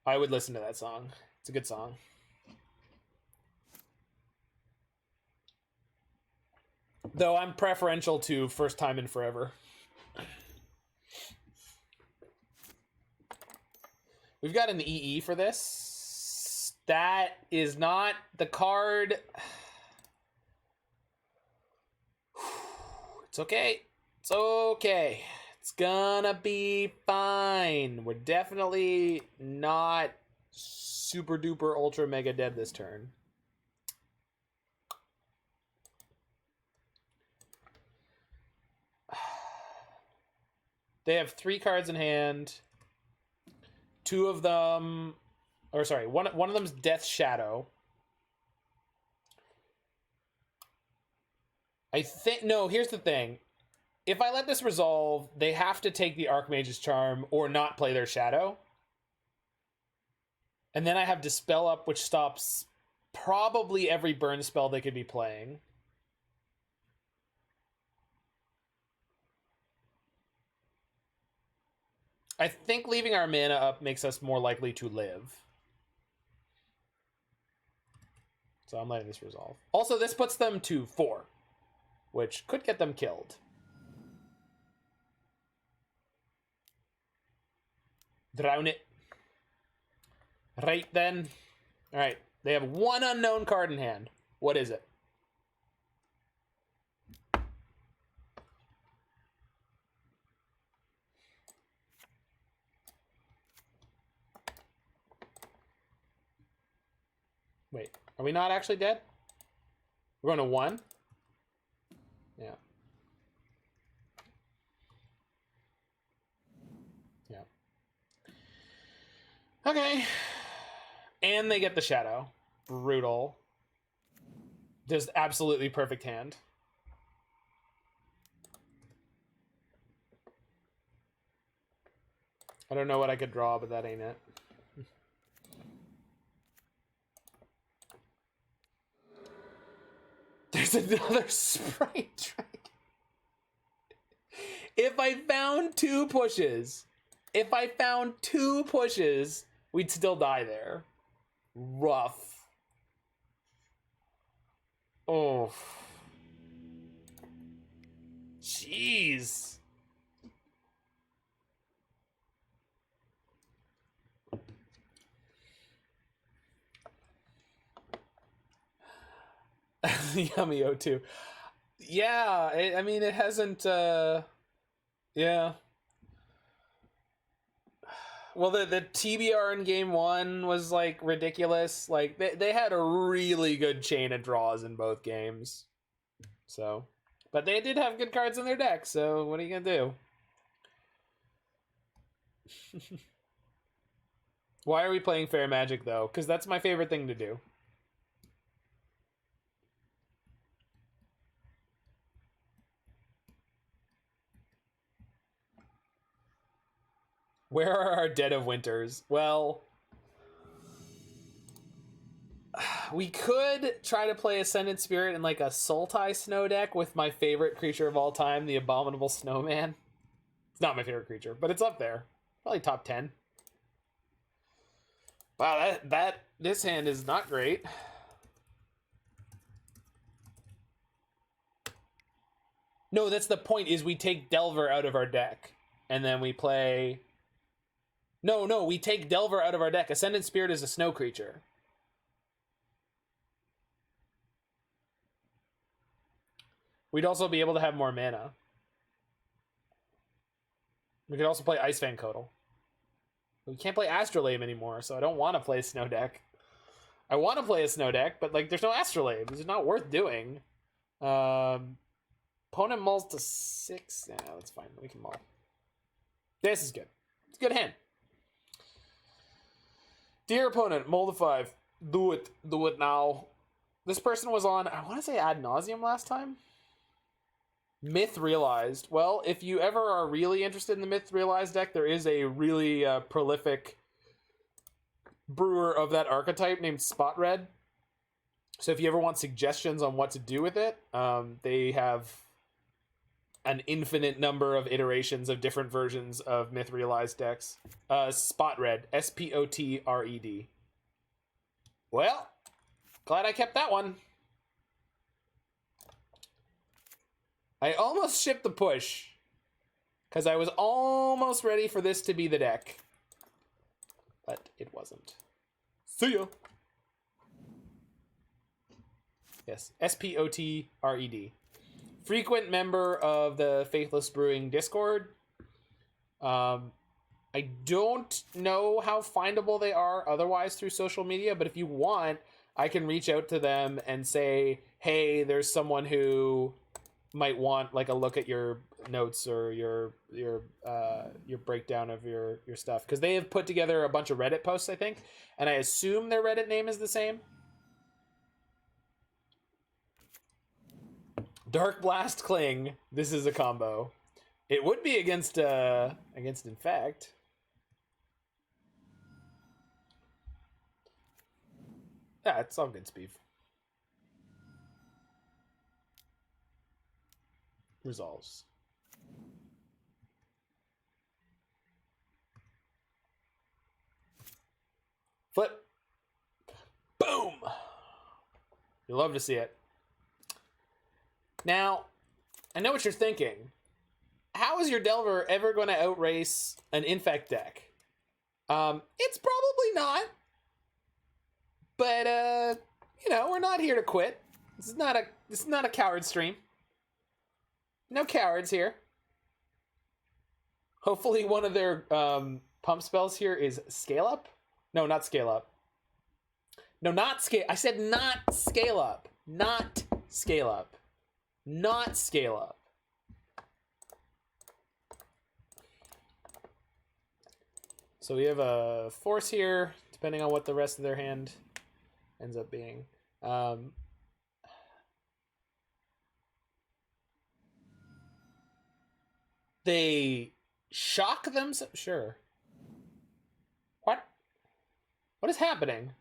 I would listen to that song. It's a good song. Though I'm preferential to First Time in Forever. We've got an EE for this. That is not the card. It's okay. It's okay. It's gonna be fine. We're definitely not super duper ultra mega dead this turn. They have 3 cards in hand. 2 of them, or sorry, one of them's Death Shadow. I think, no, here's the thing. If I let this resolve, they have to take the Archmage's Charm or not play their Shadow. And then I have Dispel up, which stops probably every burn spell they could be playing. I think leaving our mana up makes us more likely to live. So I'm letting this resolve. Also, this puts them to 4, which could get them killed. Drown it. Right then. All right. They have 1 unknown card in hand. What is it? Wait, are we not actually dead? We're going to 1? Yeah. Yeah. Okay. And they get the Shadow. Brutal. Just absolutely perfect hand. I don't know what I could draw, but that ain't it. There's another Sprite Dragon. If I found 2 pushes, we'd still die there. Rough. Oh. Jeez. Yummy O2. Yeah, I mean, it hasn't, yeah. Well, the TBR in game 1 was, like, ridiculous. Like, they had a really good chain of draws in both games. So, but they did have good cards in their deck, so what are you gonna do? Why are we playing Fair Magic, though? Because that's my favorite thing to do. Where are our Dead of Winters? Well, we could try to play Ascendant Spirit in like a Sultai Snow deck with my favorite creature of all time, the Abominable Snowman. It's not my favorite creature, but it's up there. Probably top 10. Wow, this hand is not great. No, that's the point, is we take Delver out of our deck. And then we play... No, we take Delver out of our deck. Ascendant Spirit is a snow creature. We'd also be able to have more mana. We could also play Ice Fan Codal. We can't play Astrolabe anymore, so I don't want to play a snow deck. I want to play a snow deck, but like, there's no Astrolabe. It's not worth doing. Opponent mulls to 6. Yeah, that's fine. We can mull. This is good. It's a good hand. Dear opponent, mull to 5. Do it. Do it now. This person was on, I want to say Ad Nauseam last time. Myth Realized. Well, if you ever are really interested in the Myth Realized deck, there is a really prolific brewer of that archetype named Spot Red. So if you ever want suggestions on what to do with it, they have an infinite number of iterations of different versions of Myth Realized decks. Spot Red, Spotred. Well, glad I kept that one. I almost shipped the push, because I was almost ready for this to be the deck. But it wasn't. See ya! Yes, Spotred. Frequent member of the Faithless Brewing Discord. I don't know how findable they are otherwise through social media, but if you want, I can reach out to them and say, hey, there's someone who might want like a look at your notes or your breakdown of your stuff, because they have put together a bunch of Reddit posts, I think, and I assume their Reddit name is the same. Dark Blast Cling. This is a combo. It would be against Infect. Yeah, it's all good, Speeve. Resolves. Flip. Boom. You love to see it. Now, I know what you're thinking. How is your Delver ever going to outrace an Infect deck? It's probably not. But you know, we're not here to quit. This is not a coward stream. No cowards here. Hopefully one of their pump spells here is Scale Up. No, not Scale Up. No, not Scale. I said not Scale Up. Not Scale Up. Not Scale Up. So we have a Force here, depending on what the rest of their hand ends up being. They shock themselves. Sure. What? What is happening?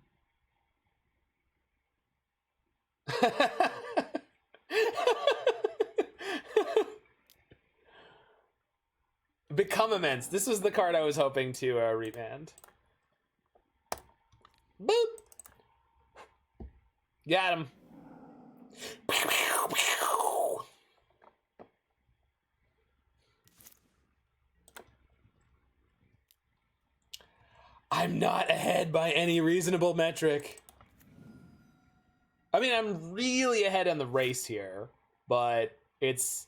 Become Immense. This was the card I was hoping to remand. Boop. Got him. I'm not ahead by any reasonable metric. I mean, I'm really ahead on the race here, but it's...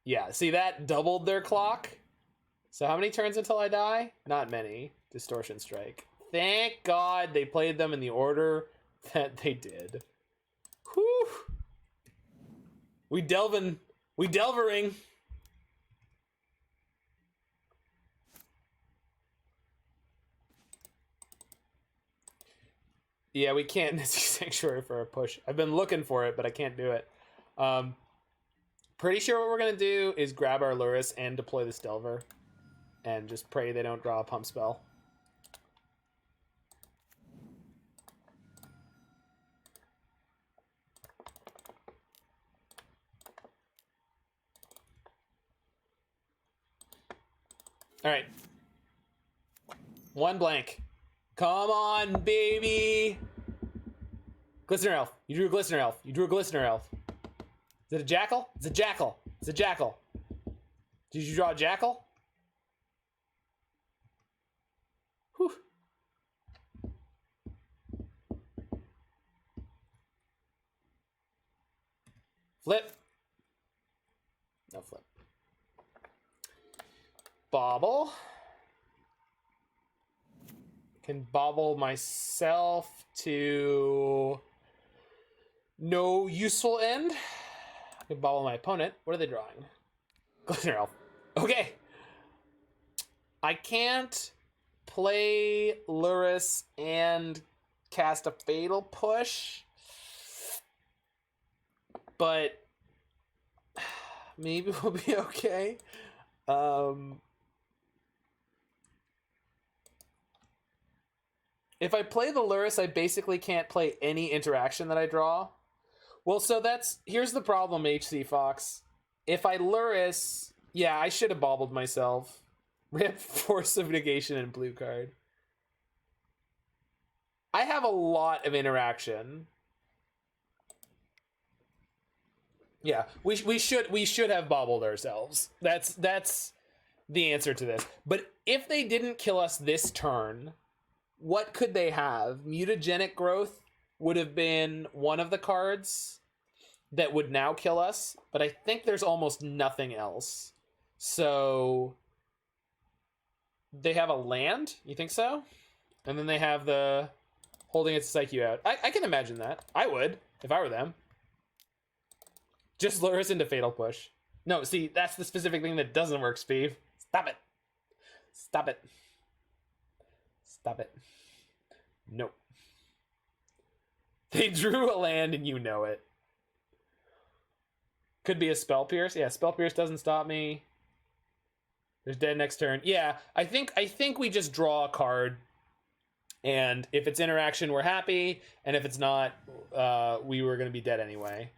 Yeah, see, that doubled their clock. So how many turns until I die? Not many. Distortion Strike. Thank God they played them in the order that they did. Whew. We delvering. Yeah, we can't Misty Sanctuary for a push. I've been looking for it, but I can't do it. Pretty sure what we're going to do is grab our Lurrus and deploy this Delver. And just pray they don't draw a pump spell. All right. One blank. Come on, baby. Glistener Elf. You drew a Glistener Elf. You drew a Glistener Elf. Is it a Jackal? It's a Jackal. It's a Jackal. Did you draw a Jackal? Whew. Flip. No flip. Bauble. Can bauble myself to no useful end. I can bauble my opponent. What are they drawing? Glistener Elf. Okay. I can't play Lurrus and cast a Fatal Push, but maybe we'll be okay. If I play the Lurrus, I basically can't play any interaction that I draw. Well, so here's the problem, HC Fox. if I Lurrus, yeah, I should have baubled myself. Rip Force of Negation and blue card. I have a lot of interaction. Yeah, we should have baubled ourselves. That's the answer to this. But if they didn't kill us this turn, what could they have? Mutagenic Growth would have been one of the cards that would now kill us, but I think there's almost nothing else. So they have a land? You think so? And then they have the holding it to psych you out. I can imagine that. I would, if I were them. Just lure us into Fatal Push. No, see, that's the specific thing that doesn't work, Speeve. Stop it. Stop it. Stop it. Nope. They drew a land and you know it. Could be a Spell Pierce. Yeah, Spell Pierce doesn't stop me. There's dead next turn. Yeah, I think we just draw a card. And if it's interaction, we're happy. And if it's not, we were going to be dead anyway.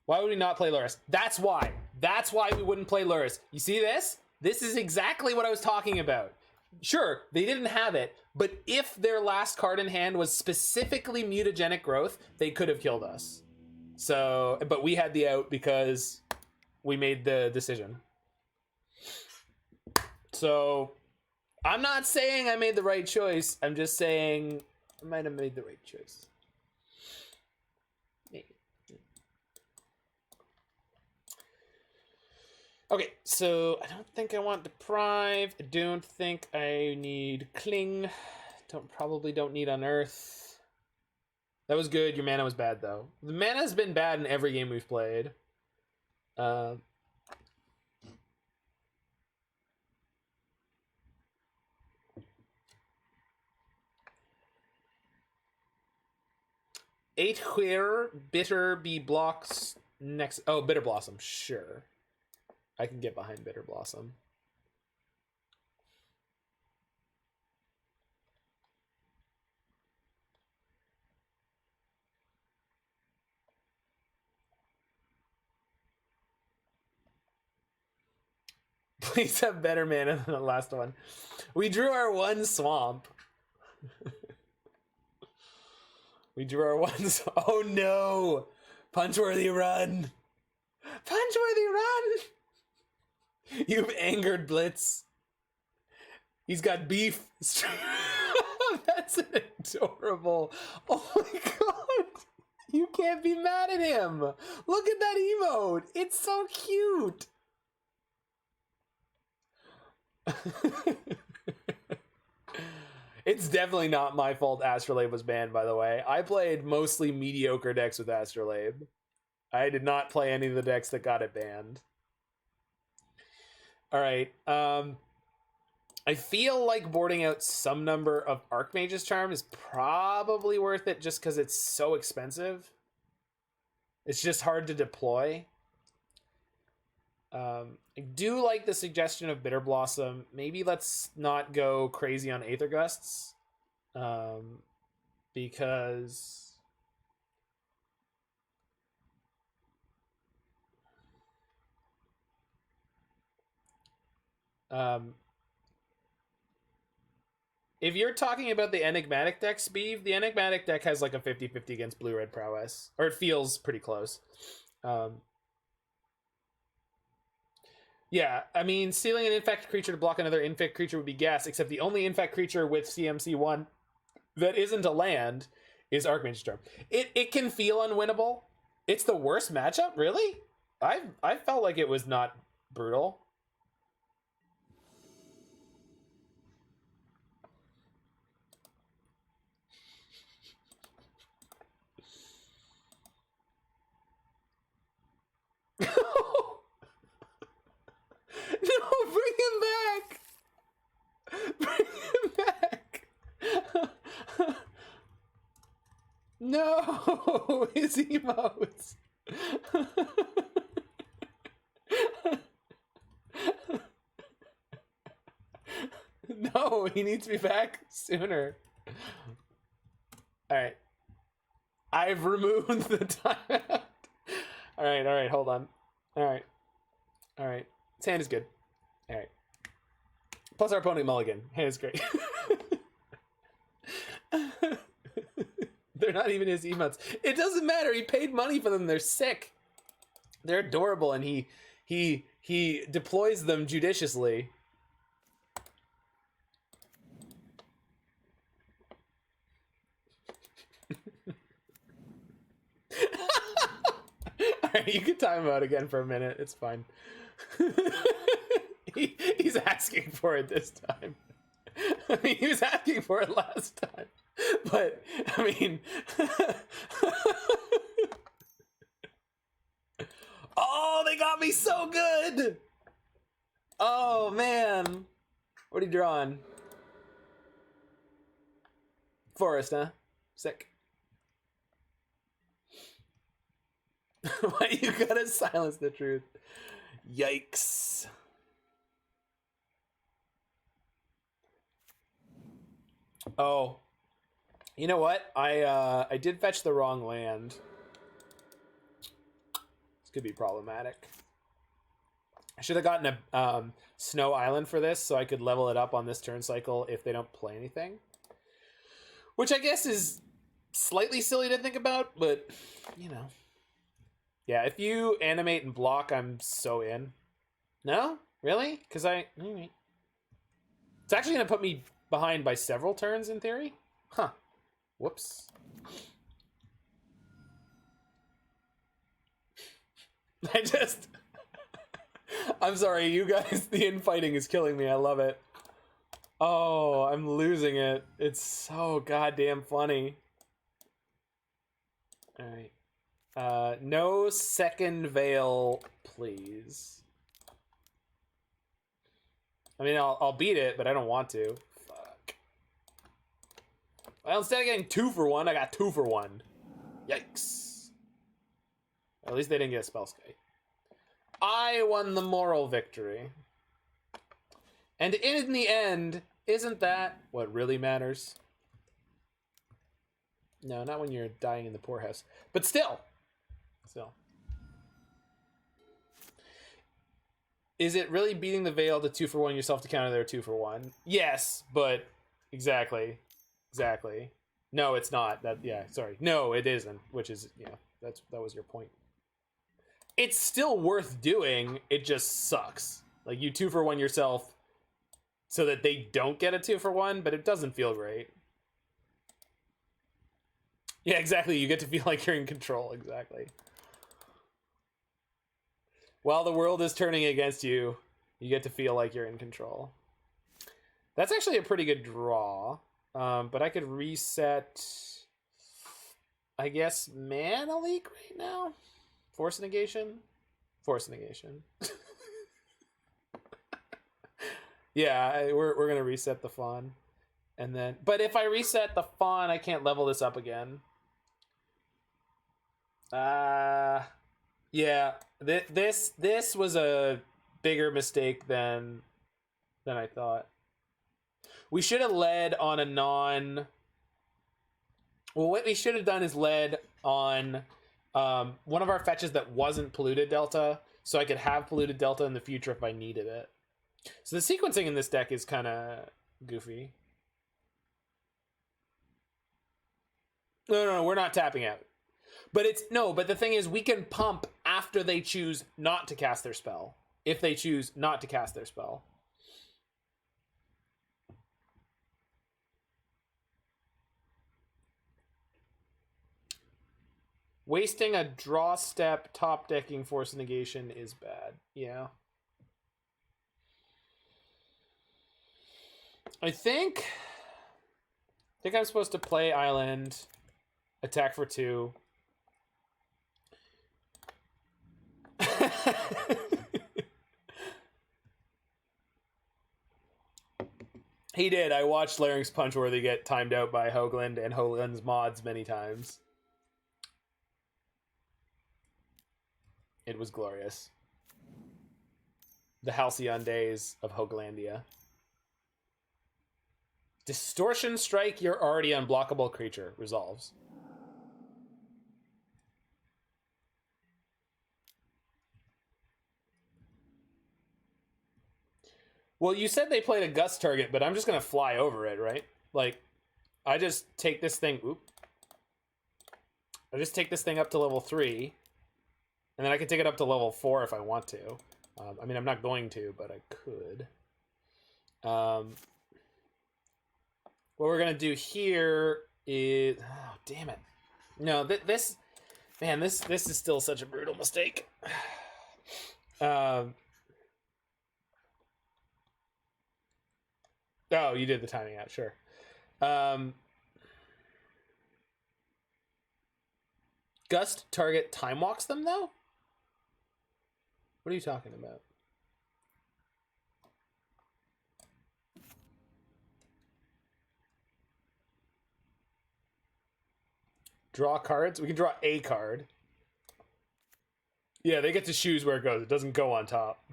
Why would we not play Lurrus? That's why. That's why we wouldn't play Lurrus. You see this? This is exactly what I was talking about. Sure, they didn't have it, but if their last card in hand was specifically Mutagenic Growth, they could have killed us. So, but we had the out because we made the decision. So, I'm not saying I made the right choice. I'm just saying I might have made the right choice. Okay, so I don't think I want Deprive. I don't think I need Cling. Probably don't need Unearth. That was good. Your mana was bad, though. The mana has been bad in every game we've played. Aether Bitter be blocks next. Oh, Bitterblossom. Sure. I can get behind Bitterblossom. Please have better mana than the last one. We drew our one swamp. We drew our one. Oh no! Punchworthy run! Punchworthy run! You've angered Blitz. He's got beef. That's adorable. Oh my god. You can't be mad at him. Look at that emote. It's so cute. It's definitely not my fault Astrolabe was banned, by the way. I played mostly mediocre decks with Astrolabe. I did not play any of the decks that got it banned. All right. I feel like boarding out some number of Archmage's Charm is probably worth it just because it's so expensive. It's just hard to deploy. I do like the suggestion of Bitterblossom. Maybe let's not go crazy on Aether Gusts. Because... if you're talking about the Enigmatic deck, Speeve, the Enigmatic deck has like a 50-50 against blue-red prowess. Or it feels pretty close. Yeah, I mean, stealing an infect creature to block another infect creature would be gas, except the only infect creature with CMC1 that isn't a land is Archmage's Charm. It can feel unwinnable. It's the worst matchup, really? I felt like it was not brutal. No, bring him back! Bring him back! No, his emotes. No, he needs to be back sooner. All right. I've removed the timeout. All right, hold on. All right. His hand is good. All right. Plus our opponent mulligan. Hand is great. They're not even his emotes. It doesn't matter. He paid money for them. They're sick. They're adorable, and he deploys them judiciously. Alright, you can time him out again for a minute. It's fine. He's asking for it this time. I mean, he was asking for it last time. But, I mean... Oh, they got me so good! Oh, man. What are you drawing? Forest, huh? Sick. Why you gotta silence the truth? Yikes. Oh. You know what? I did fetch the wrong land. This could be problematic. I should have gotten a snow island for this so I could level it up on this turn cycle if they don't play anything. Which I guess is slightly silly to think about, but, you know. Yeah, if you animate and block, I'm so in. No? Really? Because It's actually going to put me behind by several turns, in theory? Huh. Whoops. I'm sorry, you guys, the infighting is killing me. I love it. Oh, I'm losing it. It's so goddamn funny. Alright. No second veil, please. I mean, I'll beat it, but I don't want to. Fuck. Well, instead of getting 2 for 1, I got 2 for 1. Yikes. At least they didn't get a spell skite. I won the moral victory. And in the end, isn't that what really matters? No, not when you're dying in the poorhouse. But still. Is it really beating the veil to 2 for 1 yourself to counter their 2 for 1? Yes, but exactly. No, it's not. Sorry. No, it isn't, which is, that was your point. It's still worth doing, it just sucks. Like, you 2 for 1 yourself so that they don't get a 2 for 1, but it doesn't feel great. Yeah, exactly. You get to feel like you're in control. Exactly. While the world is turning against you, you get to feel like you're in control. That's actually a pretty good draw. But I could reset, I guess, Mana Leak right now? Force of Negation? Force of Negation. Yeah, we're going to reset the Fawn. And then, but if I reset the Fawn, I can't level this up again. Yeah, this was a bigger mistake than I thought. We should have led on a non... Well, what we should have done is led on one of our fetches that wasn't Polluted Delta, so I could have Polluted Delta in the future if I needed it. So the sequencing in this deck is kind of goofy. No, we're not tapping out. But but the thing is, we can pump after they choose not to cast their spell. If they choose not to cast their spell. Wasting a draw step top decking Force of Negation is bad. Yeah. I think I'm supposed to play Island, attack for 2. He did. I watched Larynx Punchworthy get timed out by Hoagland and Hoagland's mods many times. It was glorious. The halcyon days of Hoaglandia. Distortion Strike, your already unblockable creature. Resolves. Well, you said they played a gust target, but I'm just gonna fly over it, right? Like, I just take this thing. Oop. I just take this thing up to level 3, and then I can take it up to level 4 if I want to. I mean, I'm not going to, but I could. What we're gonna do here is, oh, damn it. No, this is still such a brutal mistake. Oh, you did the timing out, sure. Gust target time walks them though? What are you talking about? Draw cards? We can draw a card. Yeah, they get to choose where it goes. It doesn't go on top.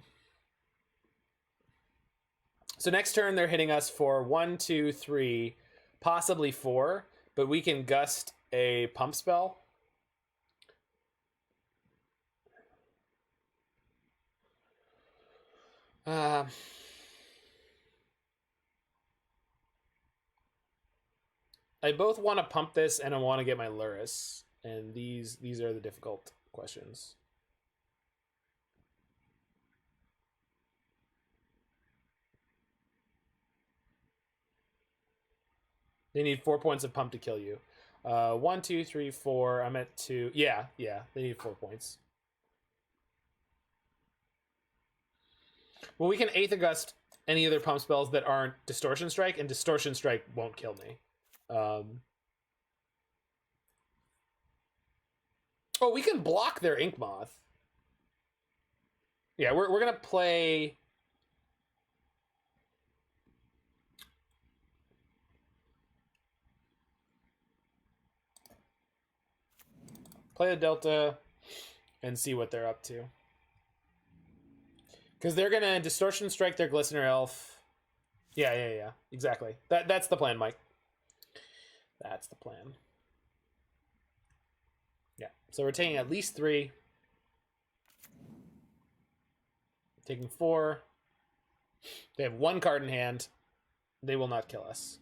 So next turn, they're hitting us for 1, 2, 3, possibly 4, but we can gust a pump spell. I both want to pump this and I want to get my Lurrus, and these are the difficult questions. They need 4 points of pump to kill you. 1, 2, 3, 4. I'm at 2. Yeah, they need 4 points. Well, we can Aether Gust any other pump spells that aren't Distortion Strike, and Distortion Strike won't kill me. Oh, we can block their Ink Moth. Yeah, we're gonna play. Play the Delta and see what they're up to. Because they're gonna Distortion Strike their Glistener Elf. Yeah. Exactly. That's the plan, Mike. That's the plan. Yeah. So we're taking at least 3. Taking 4. They have 1 card in hand. They will not kill us.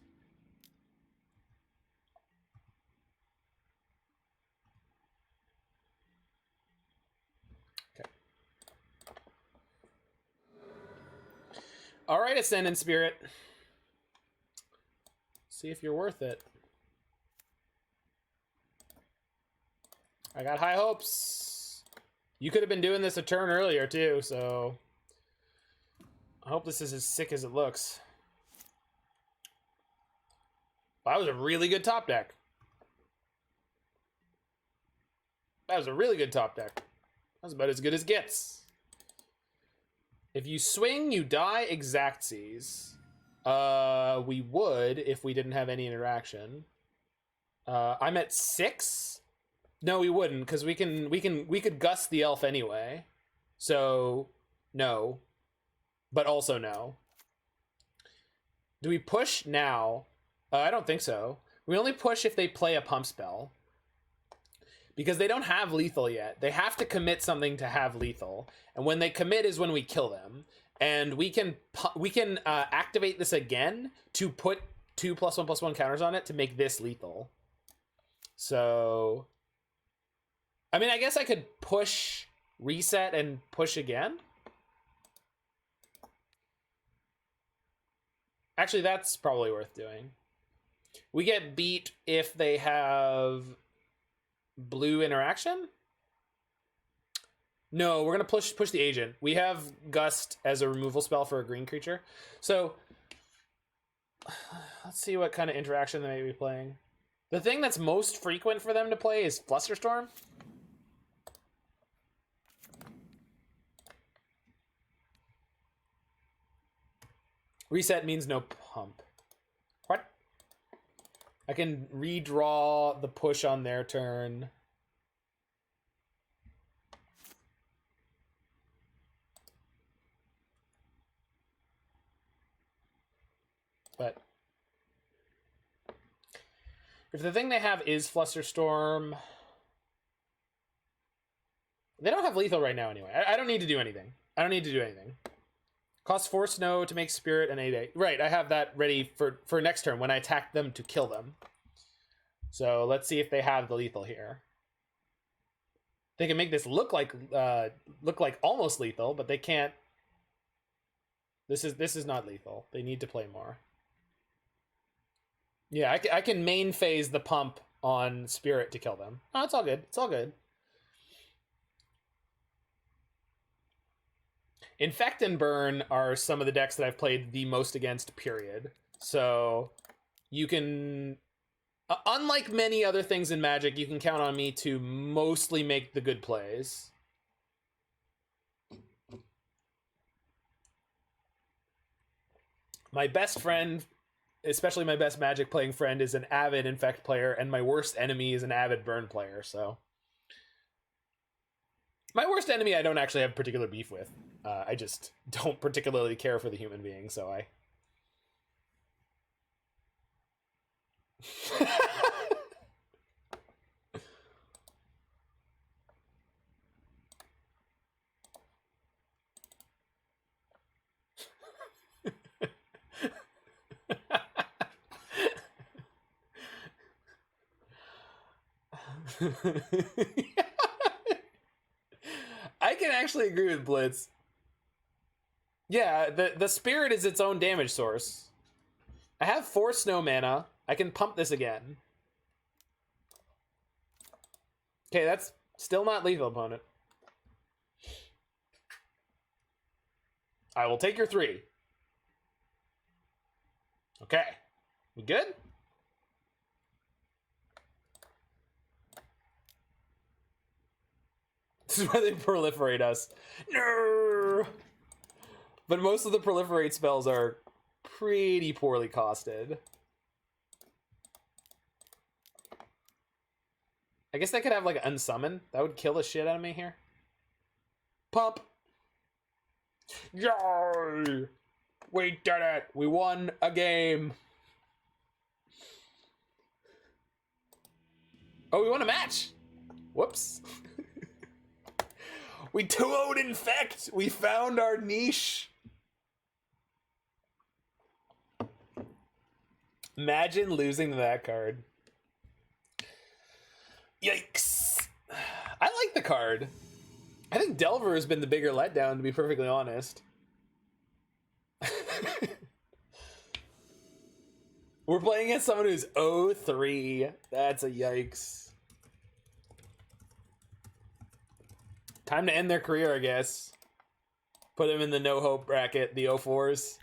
Okay. All right, Ascendant Spirit. See if you're worth it. I got high hopes. You could have been doing this a turn earlier too, so I hope this is as sick as it looks. That was a really good top deck. That was a really good top deck. That was about as good as gets. If you swing, you die. Exactsies. We would if we didn't have any interaction. I'm at 6. No, we wouldn't, because we could gust the elf anyway. So no, but also no. Do we push now? I don't think so. We only push if they play a pump spell, because they don't have lethal yet. They have to commit something to have lethal, and when they commit is when we kill them. And we can activate this again to put 2+1/+1 counters on it to make this lethal. So, I mean, I guess I could push, reset, and push again. Actually, that's probably worth doing. We get beat if they have blue interaction. No, we're gonna push the agent. We have Gust as a removal spell for a green creature. So let's see what kind of interaction they may be playing. The thing that's most frequent for them to play is Flusterstorm. Reset means no pump. What? I can redraw the push on their turn. But if the thing they have is Flusterstorm, they don't have lethal right now anyway. I don't need to do anything. Cost 4 snow to make spirit and 8/8. Right, I have that ready for next turn when I attack them to kill them. So let's see if they have the lethal here. They can make this look like almost lethal, but they can't. This is not lethal. They need to play more. Yeah, I can main phase the pump on spirit to kill them. Oh, it's all good. It's all good. Infect and Burn are some of the decks that I've played the most against, period. So you can, unlike many other things in Magic, you can count on me to mostly make the good plays. My best friend, especially my best Magic playing friend, is an avid Infect player, and my worst enemy is an avid Burn player, so. My worst enemy I don't actually have particular beef with. I just don't particularly care for the human being, so I... I can actually agree with Blitz. Yeah, the spirit is its own damage source. I have 4 snow mana. I can pump this again. Okay, that's still not lethal, opponent. I will take your 3. Okay. We good? This is why they proliferate us. No! But most of the proliferate spells are pretty poorly costed. I guess they could have like unsummon. That would kill the shit out of me here. Pump. Yay! We did it! We won a game. Oh, we won a match. Whoops. We 2-0'd Infect. We found our niche. Imagine losing that card. Yikes. I like the card. I think Delver has been the bigger letdown, to be perfectly honest. We're playing against someone who's 0-3. That's a yikes. Time to end their career, I guess. Put them in the no-hope bracket, the 0-4s.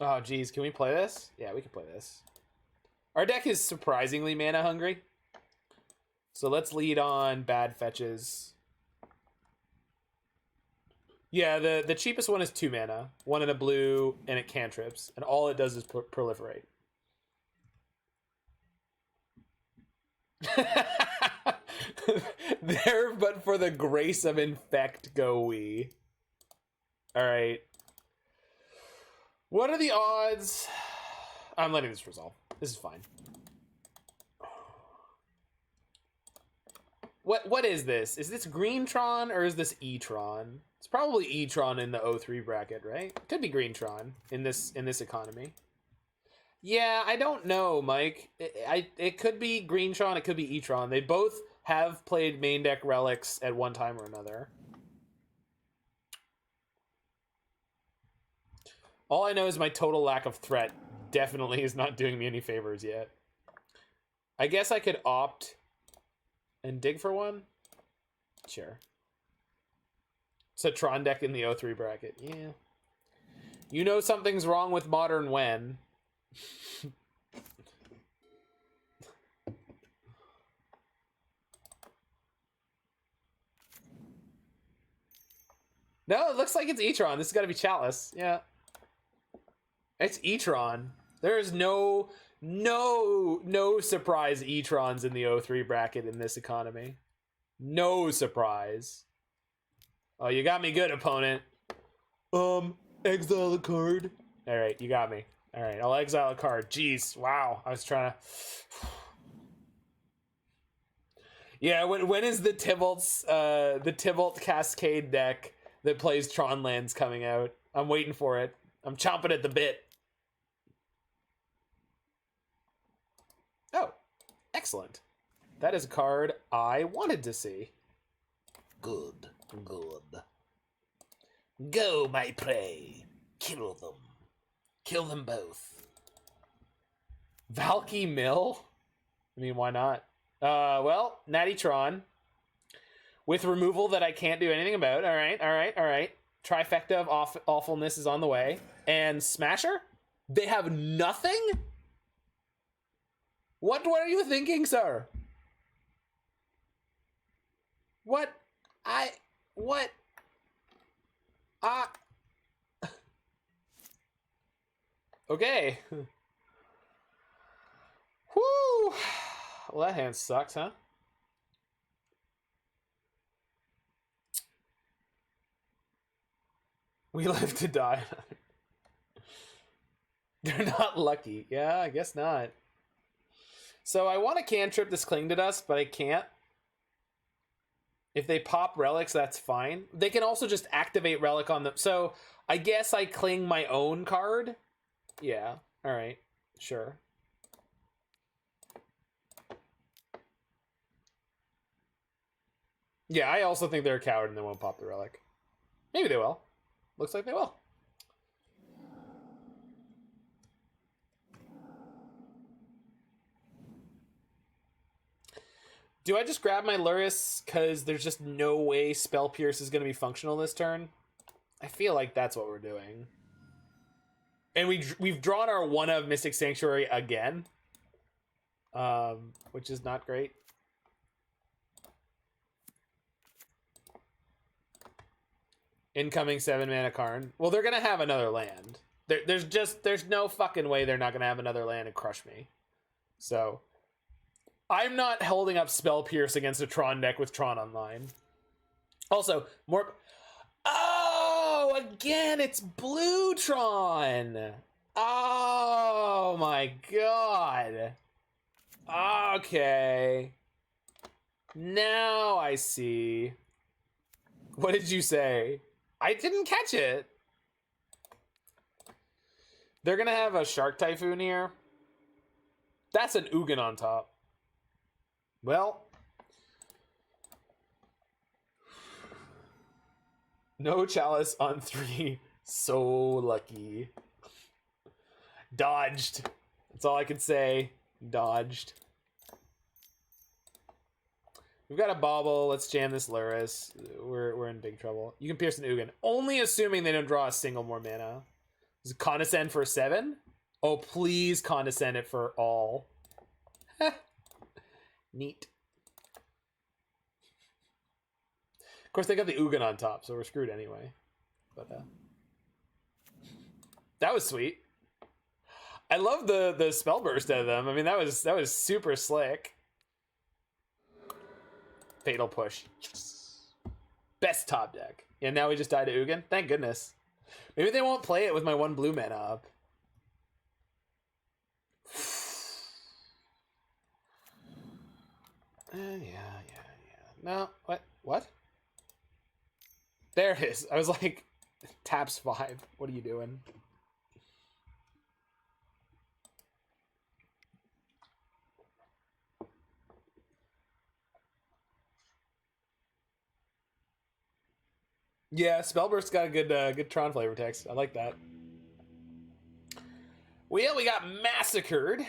Oh, geez. Can we play this? Yeah, we can play this. Our deck is surprisingly mana hungry. So let's lead on bad fetches. Yeah, the cheapest one is 2 mana. 1 in a blue, and it cantrips. And all it does is proliferate. There, but for the grace of Infect, go we. Alright. What are the odds? I'm letting this resolve. This is fine. What is this? Is this Greentron or is this E-Tron? It's probably E-Tron in the 0-3 bracket, right? Could be Greentron in this economy. Yeah, I don't know, Mike. It could be Greentron, it could be E-Tron. They both have played main deck relics at one time or another. All I know is my total lack of threat definitely is not doing me any favors yet. I guess I could opt and dig for one? Sure. It's a Tron deck in the 0-3 bracket. Yeah. You know something's wrong with Modern when. No, it looks like it's E-Tron. This has got to be Chalice. Yeah. It's E-Tron. There's no surprise E-Trons in the 0-3 bracket in this economy. No surprise. Oh, you got me good, opponent. Exile a card. All right, you got me. All right, I'll exile a card. Jeez, wow. I was trying to... Yeah, when is the Tibalt Cascade deck that plays Tron lands coming out. I'm waiting for it. I'm chomping at the bit. Oh, excellent. That is a card I wanted to see. Good, good. Go, my prey. Kill them. Kill them both. Valky Mill? I mean, why not? Well, Natty Tron. With removal that I can't do anything about. All right. Trifecta of awfulness is on the way. And Smasher? They have nothing? What are you thinking, sir? What? Okay. Whoo! Well, that hand sucks, huh? We live to die. They're not lucky. Yeah, I guess not. So I want to cantrip this Cling to Dust, but I can't. If they pop relics, that's fine. They can also just activate relic on them. So I guess I cling my own card. Yeah. All right. Sure. Yeah, I also think they're a coward and they won't pop the relic. Maybe they will. Looks like they will. Do I just grab my Lurrus because there's just no way Spell Pierce is going to be functional this turn? I feel like that's what we're doing. And we've drawn our one of Mystic Sanctuary again, which is not great. Incoming 7-mana Karn. Well, they're going to have another land. There's no fucking way they're not going to have another land and crush me. So I'm not holding up Spell Pierce against a Tron deck with Tron online. Also, more... Oh, again, it's Blue Tron. Oh, my God. Okay. Now I see. What did you say? I didn't catch it. They're going to have a Shark Typhoon here. That's an Ugin on top. Well, no Chalice on 3. So lucky. Dodged. That's all I can say. Dodged. We've got a Bauble. Let's jam this Lurrus. We're in big trouble. You can pierce an Ugin. Only assuming they don't draw a single more mana. Is it Condescend for 7? Oh, please Condescend it for all. Neat. Of course, they got the Ugin on top, so we're screwed anyway. But that was sweet. I love the spell burst out of them. I mean, that was super slick. Fatal Push. Best top deck. And now we just died to Ugin. Thank goodness. Maybe they won't play it with my 1 blue mana up. Yeah. No, what? There it is. I was like, taps 5. What are you doing? Yeah, Spellburst's got a good Tron flavor text. I like that. Well, we got massacred.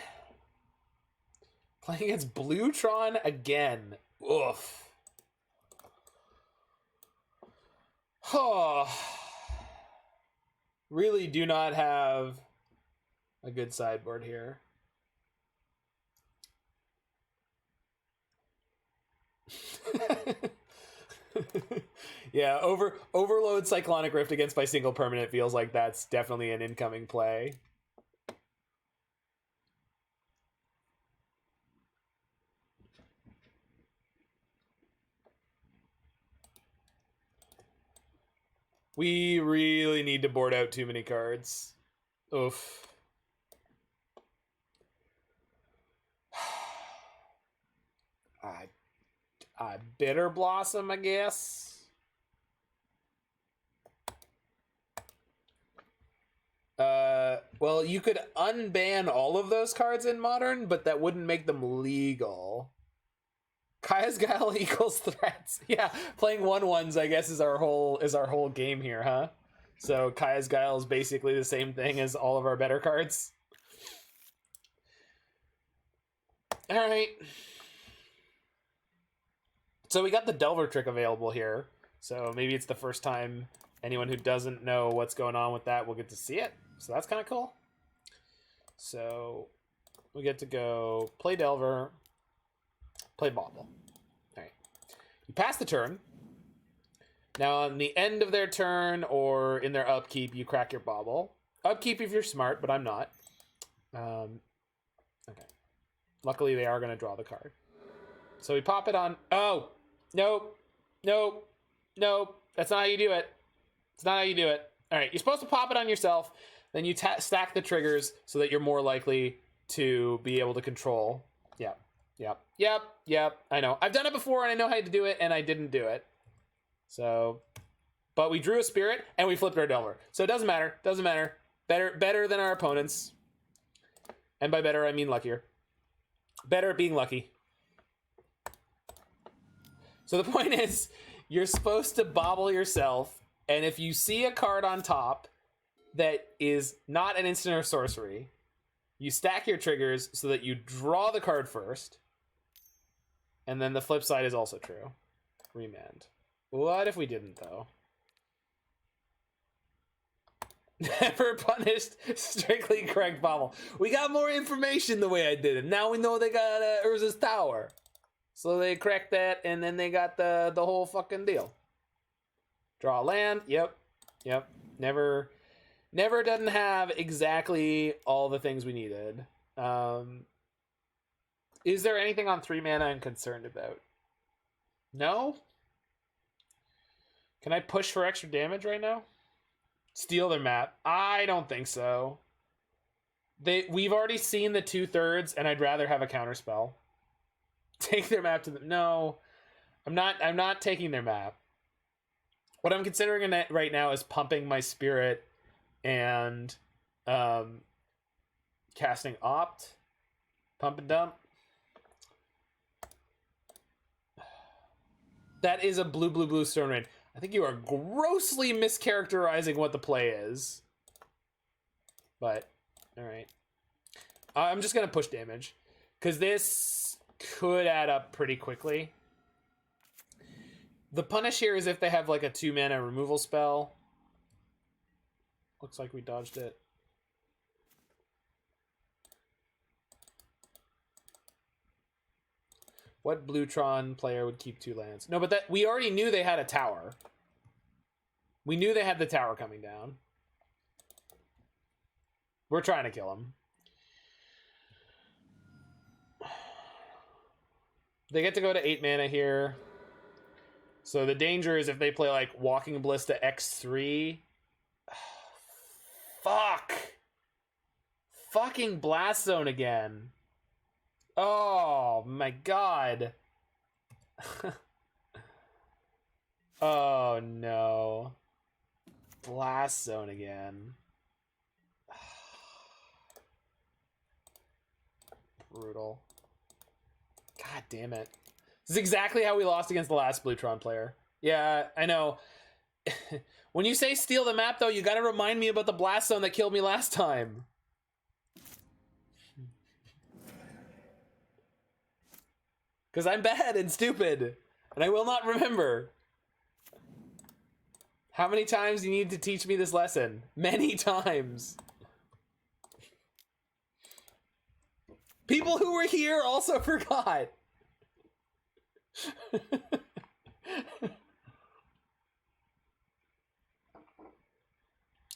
Playing against Blue Tron again. Oof. Oh. Really do not have a good sideboard here. Yeah, Overload Cyclonic Rift against by single permanent feels like that's definitely an incoming play. We really need to board out too many cards. Oof. Bitterblossom, I guess. Well, you could unban all of those cards in Modern, but that wouldn't make them legal. Kaya's Guile equals threats. Yeah, playing 1/1s, I guess, is our whole game here, huh? So Kaya's Guile is basically the same thing as all of our better cards. All right. So we got the Delver trick available here. So maybe it's the first time anyone who doesn't know what's going on with that will get to see it. So that's kind of cool. So we get to go play Delver, play Bauble. All right. You pass the turn. Now on the end of their turn or in their upkeep, you crack your Bauble. Upkeep if you're smart, but I'm not. Okay. Luckily, they are going to draw the card. So we pop it on. Oh, nope. Nope. Nope. That's not how you do it. It's not how you do it. All right. You're supposed to pop it on yourself. Then you stack the triggers so that you're more likely to be able to control. Yep. Yep. Yep. Yep. I know. I've done it before and I know how to do it and I didn't do it. So, but we drew a spirit and we flipped our Delver. So it doesn't matter. Doesn't matter. Better than our opponents. And by better, I mean luckier. Better at being lucky. So the point is, you're supposed to Bauble yourself, and if you see a card on top that is not an instant or sorcery, you stack your triggers so that you draw the card first, and then the flip side is also true. Remand. What if we didn't, though? Never punished, strictly correct Bauble. We got more information the way I did it. Now we know they got Urza's Tower. So they cracked that, and then they got the whole fucking deal. Draw land. Yep. Yep. Never doesn't have exactly all the things we needed. Is there anything on 3 mana I'm concerned about? No? Can I push for extra damage right now? Steal their map? I don't think so. We've already seen the 2/3, and I'd rather have a counterspell. Take their map to the... No. I'm not taking their map. What I'm considering right now is pumping my spirit and casting Opt. Pump and dump. That is a blue Stone Rain. I think you are grossly mischaracterizing what the play is. But, alright. I'm just going to push damage. Because this could add up pretty quickly. The punish here is if they have like a 2 mana removal spell. Looks like we dodged it. What Bluetron player would keep 2 lands? No, but that we already knew they had a tower. We knew they had the tower coming down. We're trying to kill him. They get to go to 8 mana here. So the danger is if they play like Walking Ballista X3. Fuck. Fucking Blast Zone again. Oh my god. Oh no. Blast Zone again. Brutal. God damn it. This is exactly how we lost against the last Bluetron player. Yeah, I know. When you say steal the map, though, you gotta remind me about the Blast Zone that killed me last time. Because I'm bad and stupid, and I will not remember. How many times do you need to teach me this lesson? Many times. People who were here also forgot.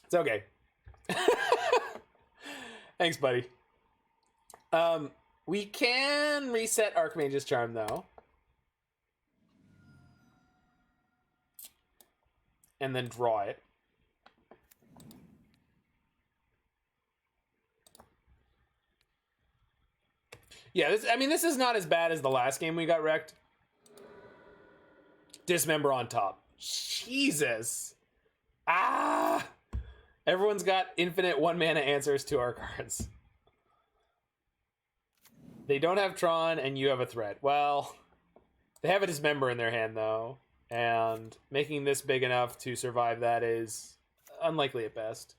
It's okay. Thanks, buddy. We can reset Archmage's Charm, though. And then draw it. Yeah, this is not as bad as the last game we got wrecked. Dismember on top. Jesus. Ah! Everyone's got infinite 1-mana answers to our cards. They don't have Tron, and you have a threat. Well, they have a Dismember in their hand, though. And making this big enough to survive that is unlikely at best.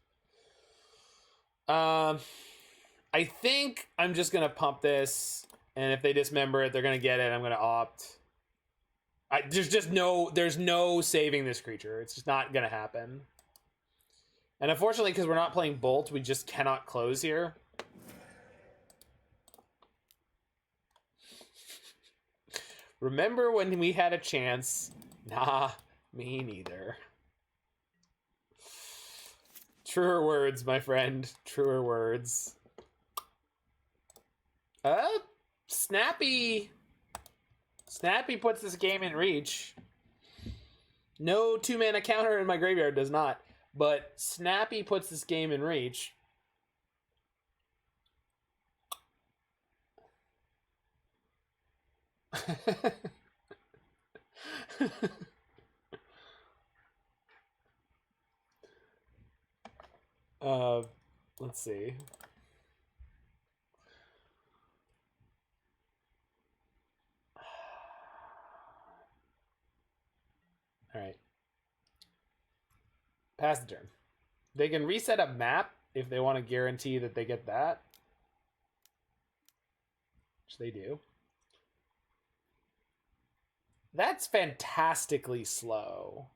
I think I'm just going to pump this. And if they Dismember it, they're going to get it. I'm going to opt. There's no saving this creature. It's just not going to happen. And unfortunately, because we're not playing Bolt, we just cannot close here. Remember when we had a chance? Nah, me neither. Truer words, my friend. Truer words. Snappy. Snappy puts this game in reach. No 2-mana counter in my graveyard does not. But Snappy puts this game in reach. Let's see. All right. Pass the turn. They can reset a map if they want to guarantee that they get that. Which they do. That's fantastically slow.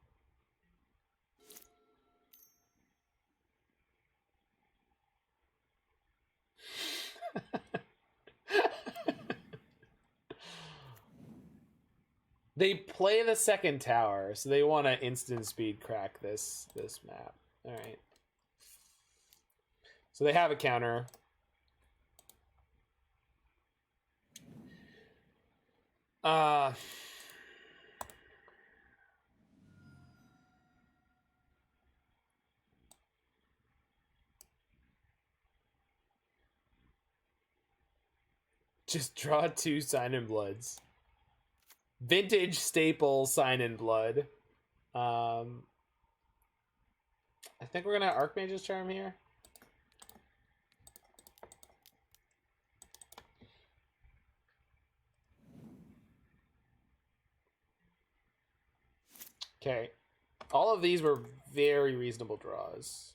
They play the second tower, so they want to instant speed crack this map. All right. So they have a counter. Just draw 2 Sign in Bloods. Vintage staple Sign in Blood. I think we're gonna Archmage's Charm here. Okay. All of these were very reasonable draws.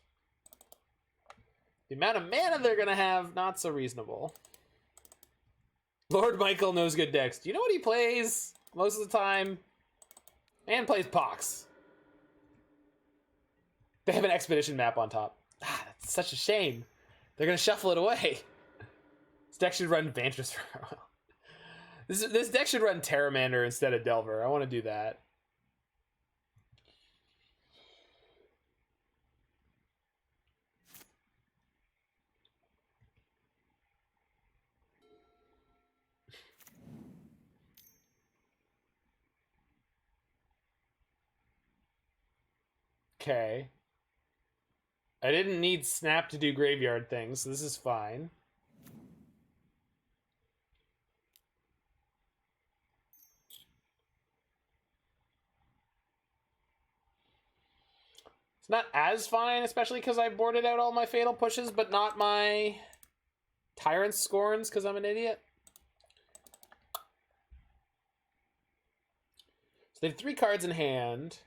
The amount of mana they're gonna have, not so reasonable. Lord Michael knows good decks. Do you know what he plays most of the time? Man plays Pox. They have an Expedition map on top. Ah, that's such a shame. They're gonna shuffle it away. This deck should run Vantress for a while. This deck should run Terramander instead of Delver. I want to do that. Okay. I didn't need Snap to do graveyard things, so this is fine. It's not as fine, especially because I boarded out all my Fatal Pushes, but not my Tyrant Scorns, because I'm an idiot. So they have 3 cards in hand.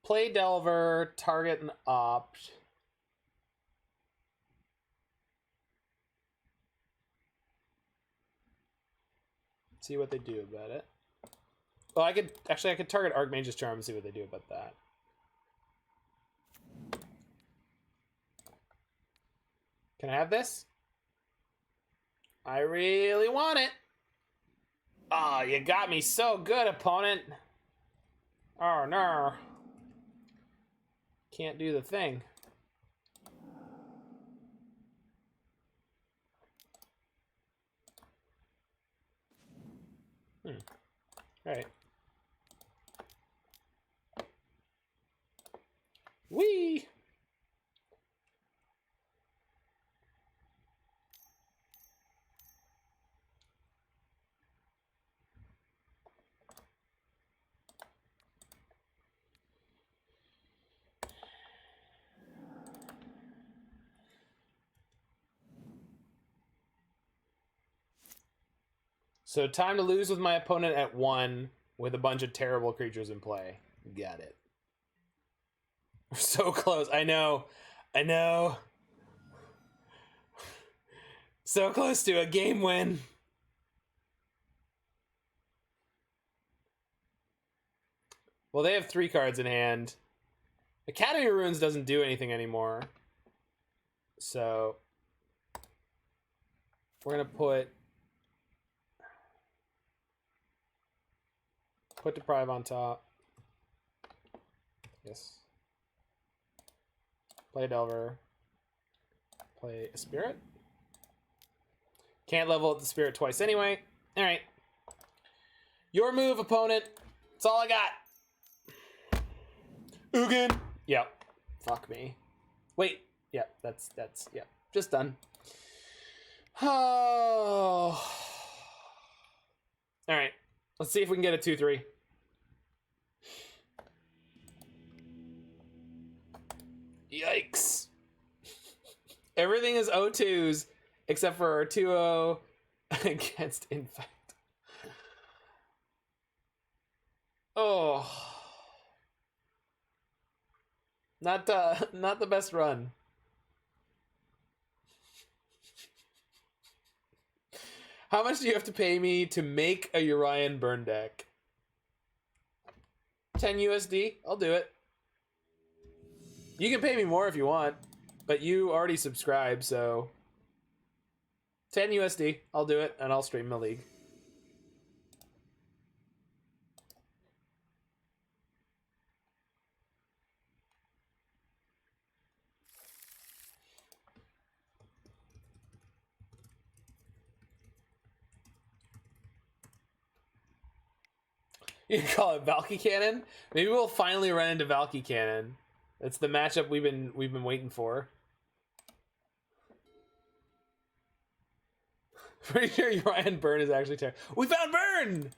Play Delver, target and opt. See what they do about it. Well, I could target Archmage's Charm and see what they do about that. Can I have this? I really want it. Oh, you got me so good, opponent. Oh, no. Can't do the thing. All right. Whee! So time to lose with my opponent at 1 with a bunch of terrible creatures in play. Got it. We're so close. I know. I know. So close to a game win. Well, they have 3 cards in hand. Academy Ruins doesn't do anything anymore. So we're going to put Deprive on top. Yes. Play a Delver. Play a Spirit. Can't level up the Spirit twice anyway. Alright. Your move, opponent. That's all I got. Ugin. Yep. Fuck me. Wait. Yep. That's yep. Just done. Oh. Alright. Let's see if we can get a 2-3. Yikes. Everything is O2s except for our 2-0 against Infect. Oh. Not the best run. How much do you have to pay me to make a Urian burn deck? 10 USD? I'll do it. You can pay me more if you want, but you already subscribed, so 10 USD. I'll do it, and I'll stream the league. You can call it Valky Cannon. Maybe we'll finally run into Valky Cannon. That's the matchup we've been waiting for. Pretty sure Urian Burn is actually terrible. We found Burn!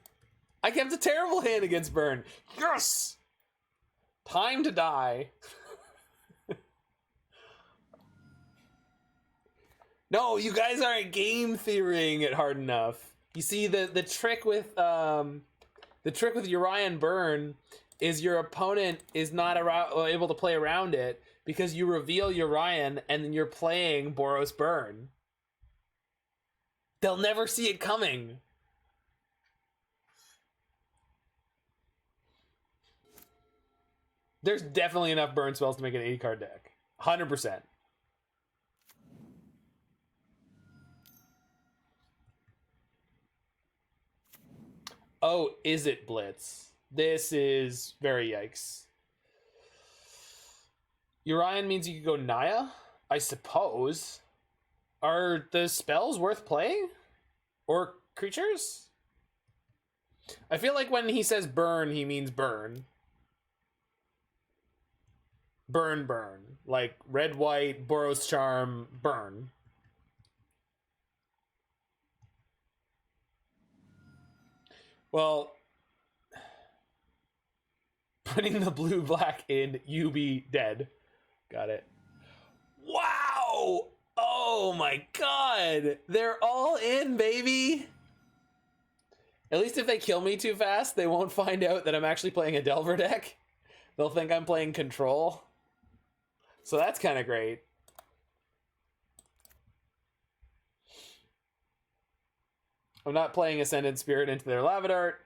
I kept a terrible hand against Burn. Yes! Time to die. No, you guys aren't game theorying it hard enough. You see, the trick with Urian Burn is your opponent is not able to play around it because you reveal Urian and then you're playing Boros Burn. They'll never see it coming. There's definitely enough burn spells to make an 80 card deck. 100%. Oh, is it Blitz? This is very yikes. Urian means you could go Naya, I suppose. Are the spells worth playing? Or creatures? I feel like when he says burn, he means burn. Burn, burn. Like red, white, Boros Charm, burn. Well, putting the blue-black in, you be dead. Got it. Wow! Oh my god! They're all in, baby! At least if they kill me too fast, they won't find out that I'm actually playing a Delver deck. They'll think I'm playing Control. So that's kind of great. I'm not playing Ascendant Spirit into their Lava Dart.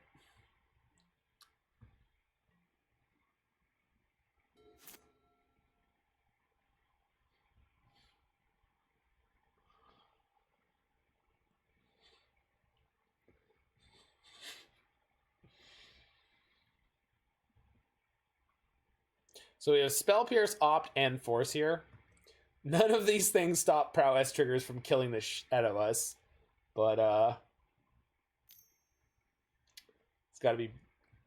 So we have Spell Pierce, Opt, and Force here. None of these things stop prowess triggers from killing the shit out of us. But, it's gotta be...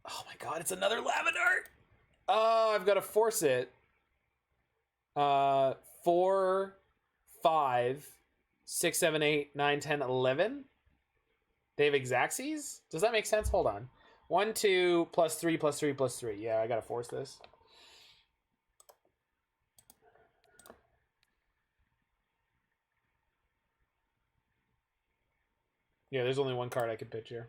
Oh my god, it's another Lava Dart! Oh, I've gotta force it. 4, 5, 6, 7, 8, 9, 10, 11. They have Exacxes? Does that make sense? Hold on. 1, 2, plus 3, plus 3, plus 3. Yeah, I gotta force this. Yeah, there's only one card I could pitch here.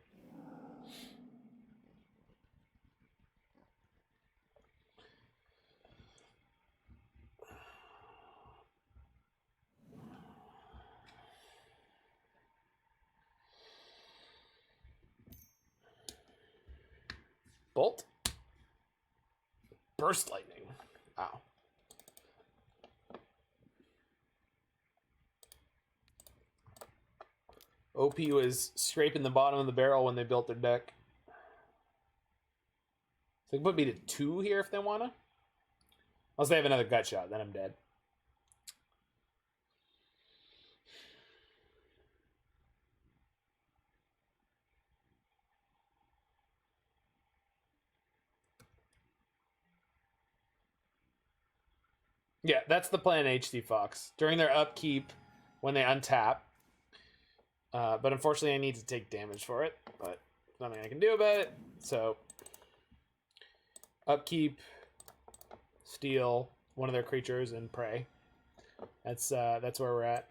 Bolt? Burst lightning. Wow. OP was scraping the bottom of the barrel when they built their deck. So they can put me to 2 here if they want to. Unless they have another gut shot, then I'm dead. Yeah, that's the plan, HD Fox. During their upkeep, when they untap. But unfortunately, I need to take damage for it. But nothing I can do about it. So, upkeep, steal one of their creatures, and prey. That's where we're at.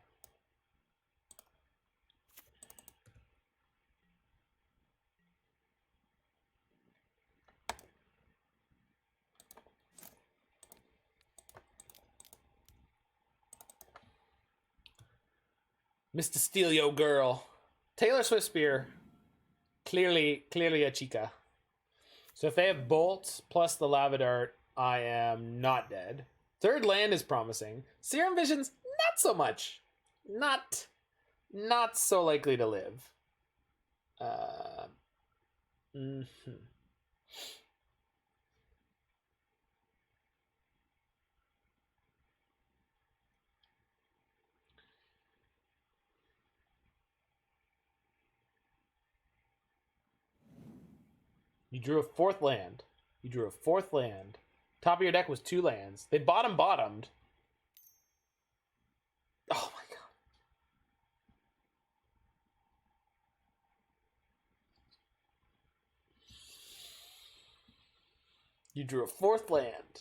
Mr. Steal Yo Girl. Taylor Swift Spear. Clearly a chica. So if they have Bolt plus the Lava Dart, I am not dead. Third land is promising. Serum Vision's not so much. Not so likely to live. You drew a 4th land. You drew a 4th land. Top of your deck was 2 lands. They bottomed. Oh my god. You drew a 4th land.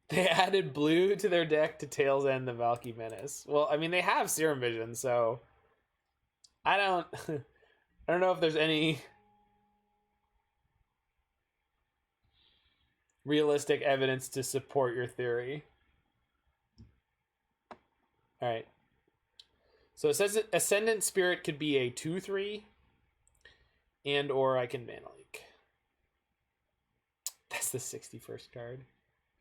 They added blue to their deck to Tails End the Valky Menace. Well, I mean, they have Serum Vision, so I don't know if there's any realistic evidence to support your theory. All right. So it says that Ascendant Spirit could be a 2/3, and or I can Mana Leak. That's the 61st card.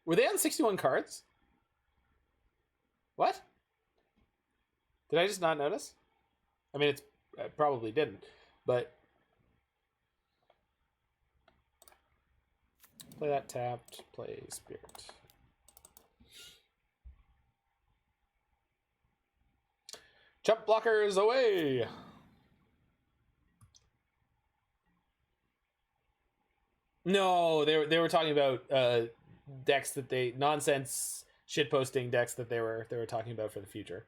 Were they on 61 cards? What? Did I just not notice? I mean, I probably didn't, but play that tapped, play Spirit. Jump blockers away! No, they were talking about decks that they nonsense shitposting decks that they were talking about for the future.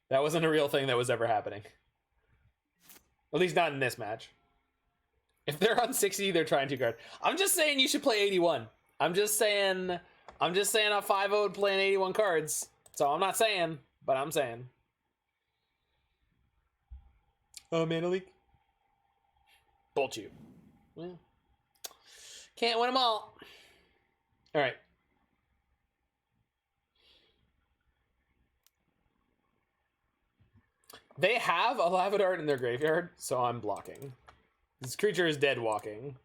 That wasn't a real thing that was ever happening. At least not in this match. If they're on 60, they're trying to guard. I'm just saying you should play 81. I'm just saying a 5-0 playing 81 cards. So I'm not saying, but I'm saying. Oh, Mana Leak. Bolt you. Well, can't win them all. All right. They have a Lava Dart in their graveyard, so I'm blocking. This creature is dead walking.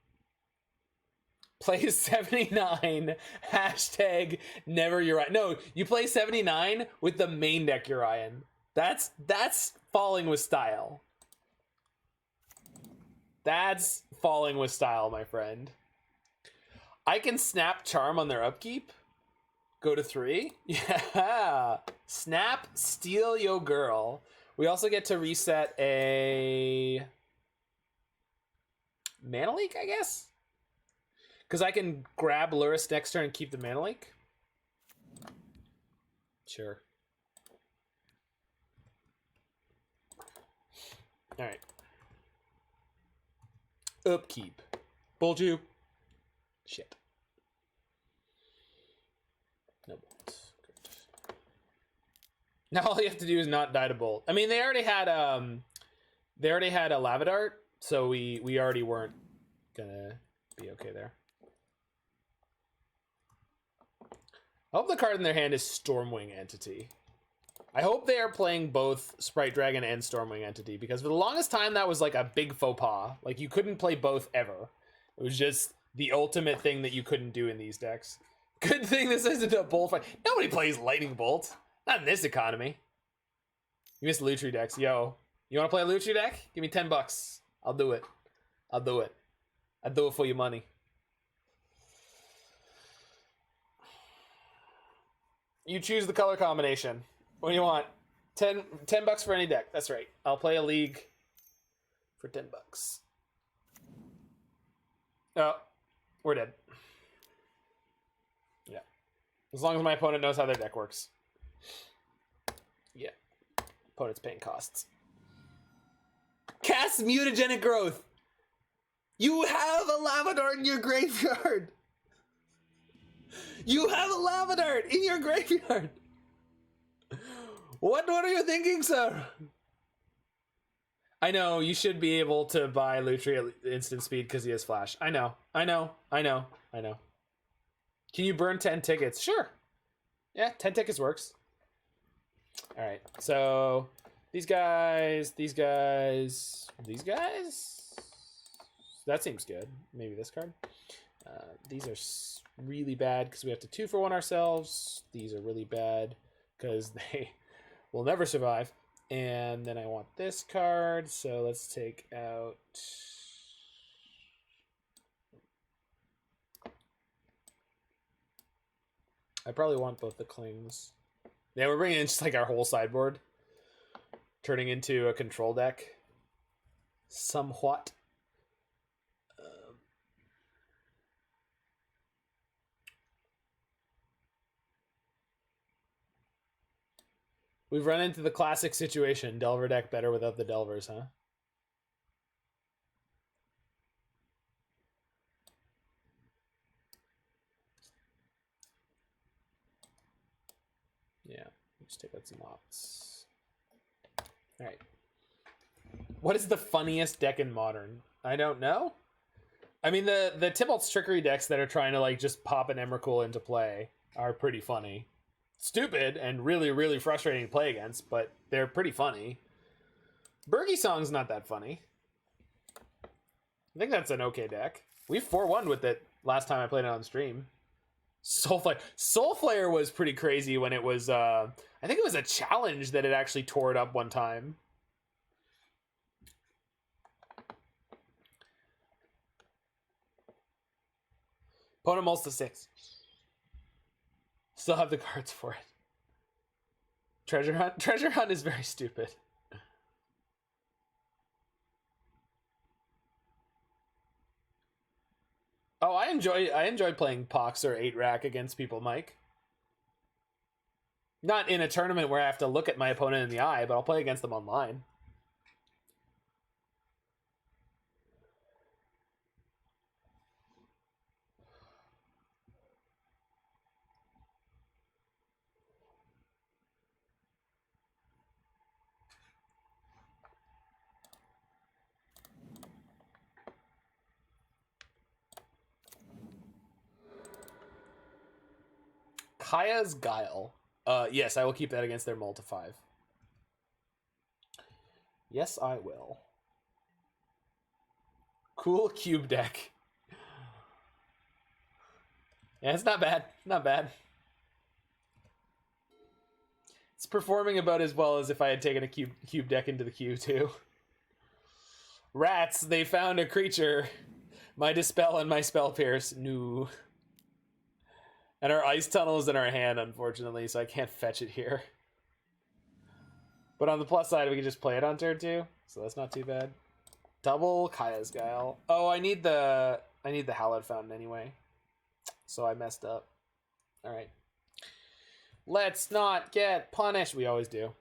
Plays 79. Hashtag never Urian. No, you play 79 with the main deck Urian. That's falling with style. That's falling with style, my friend. I can snap Charm on their upkeep. Go to 3. Yeah. Snap, Steal Yo Girl. We also get to reset a Mana Leak, I guess? Because I can grab Lurrus next turn and keep the Mana Leak. Sure. Alright. Upkeep. Bolt you. Shit. No bolts. Good. Now all you have to do is not die to Bolt. I mean, they already had a Lava Dart, so we already weren't gonna be okay there. I hope the card in their hand is Stormwing Entity. I hope they are playing both Sprite Dragon and Stormwing Entity, because for the longest time that was like a big faux pas. Like, you couldn't play both ever. It was just the ultimate thing that you couldn't do in these decks. Good thing this isn't a Bolt fight. Nobody plays Lightning Bolt. Not in this economy. You missed Lutri decks. Yo, you want to play a Lutri deck? Give me $10. I'll do it. I'll do it. I'll do it for your money. You choose the color combination. What do you want? $10 for any deck. That's right. I'll play a league for $10. Oh, we're dead. Yeah. As long as my opponent knows how their deck works. Yeah. Opponent's paying costs. Cast Mutagenic Growth. You have a Lava Dart in your graveyard. You have a Lava Dart in your graveyard. What are you thinking, sir? I know, you should be able to buy Lutri at instant speed because he has flash. I know. Can you burn 10 tickets? Sure. Yeah, 10 tickets works. Alright, so these guys. That seems good. Maybe this card. These are really bad because we have to 2-for-1 ourselves. These are really bad because they will never survive. And then I want this card, so let's take out... I probably want both the Clings. Yeah, we're bringing in just like our whole sideboard. Turning into a control deck. Somewhat. We've run into the classic situation. Delver deck better without the Delvers, huh? Yeah, just take out some ops. Alright. What is the funniest deck in Modern? I don't know. I mean, the Tibalt's Trickery decks that are trying to like just pop an Emrakul into play are pretty funny. Stupid and really, really frustrating to play against, but they're pretty funny. Bergie Song's not that funny. I think that's an okay deck. We 4-1'd with it last time I played it on stream. Soulflare was pretty crazy when it was, I think it was a challenge that it actually tore it up one time. Opponent mulls to 6. Still have the cards for it. Treasure Hunt? Treasure Hunt is very stupid. Oh, I enjoy playing Pox or 8-Rack against people, Mike. Not in a tournament where I have to look at my opponent in the eye, but I'll play against them online. Kaya's Guile. Yes, I will keep that against their mull to 5. Yes, I will. Cool cube deck. Yeah, it's not bad. Not bad. It's performing about as well as if I had taken a cube deck into the queue, too. Rats, they found a creature. My Dispel and my Spell Pierce. No. And our Ice Tunnel is in our hand, unfortunately, so I can't fetch it here. But on the plus side, we can just play it on turn 2, so that's not too bad. Double Kaya's Guile. Oh, I need the Hallowed Fountain anyway. So I messed up. Alright. Let's not get punished. We always do.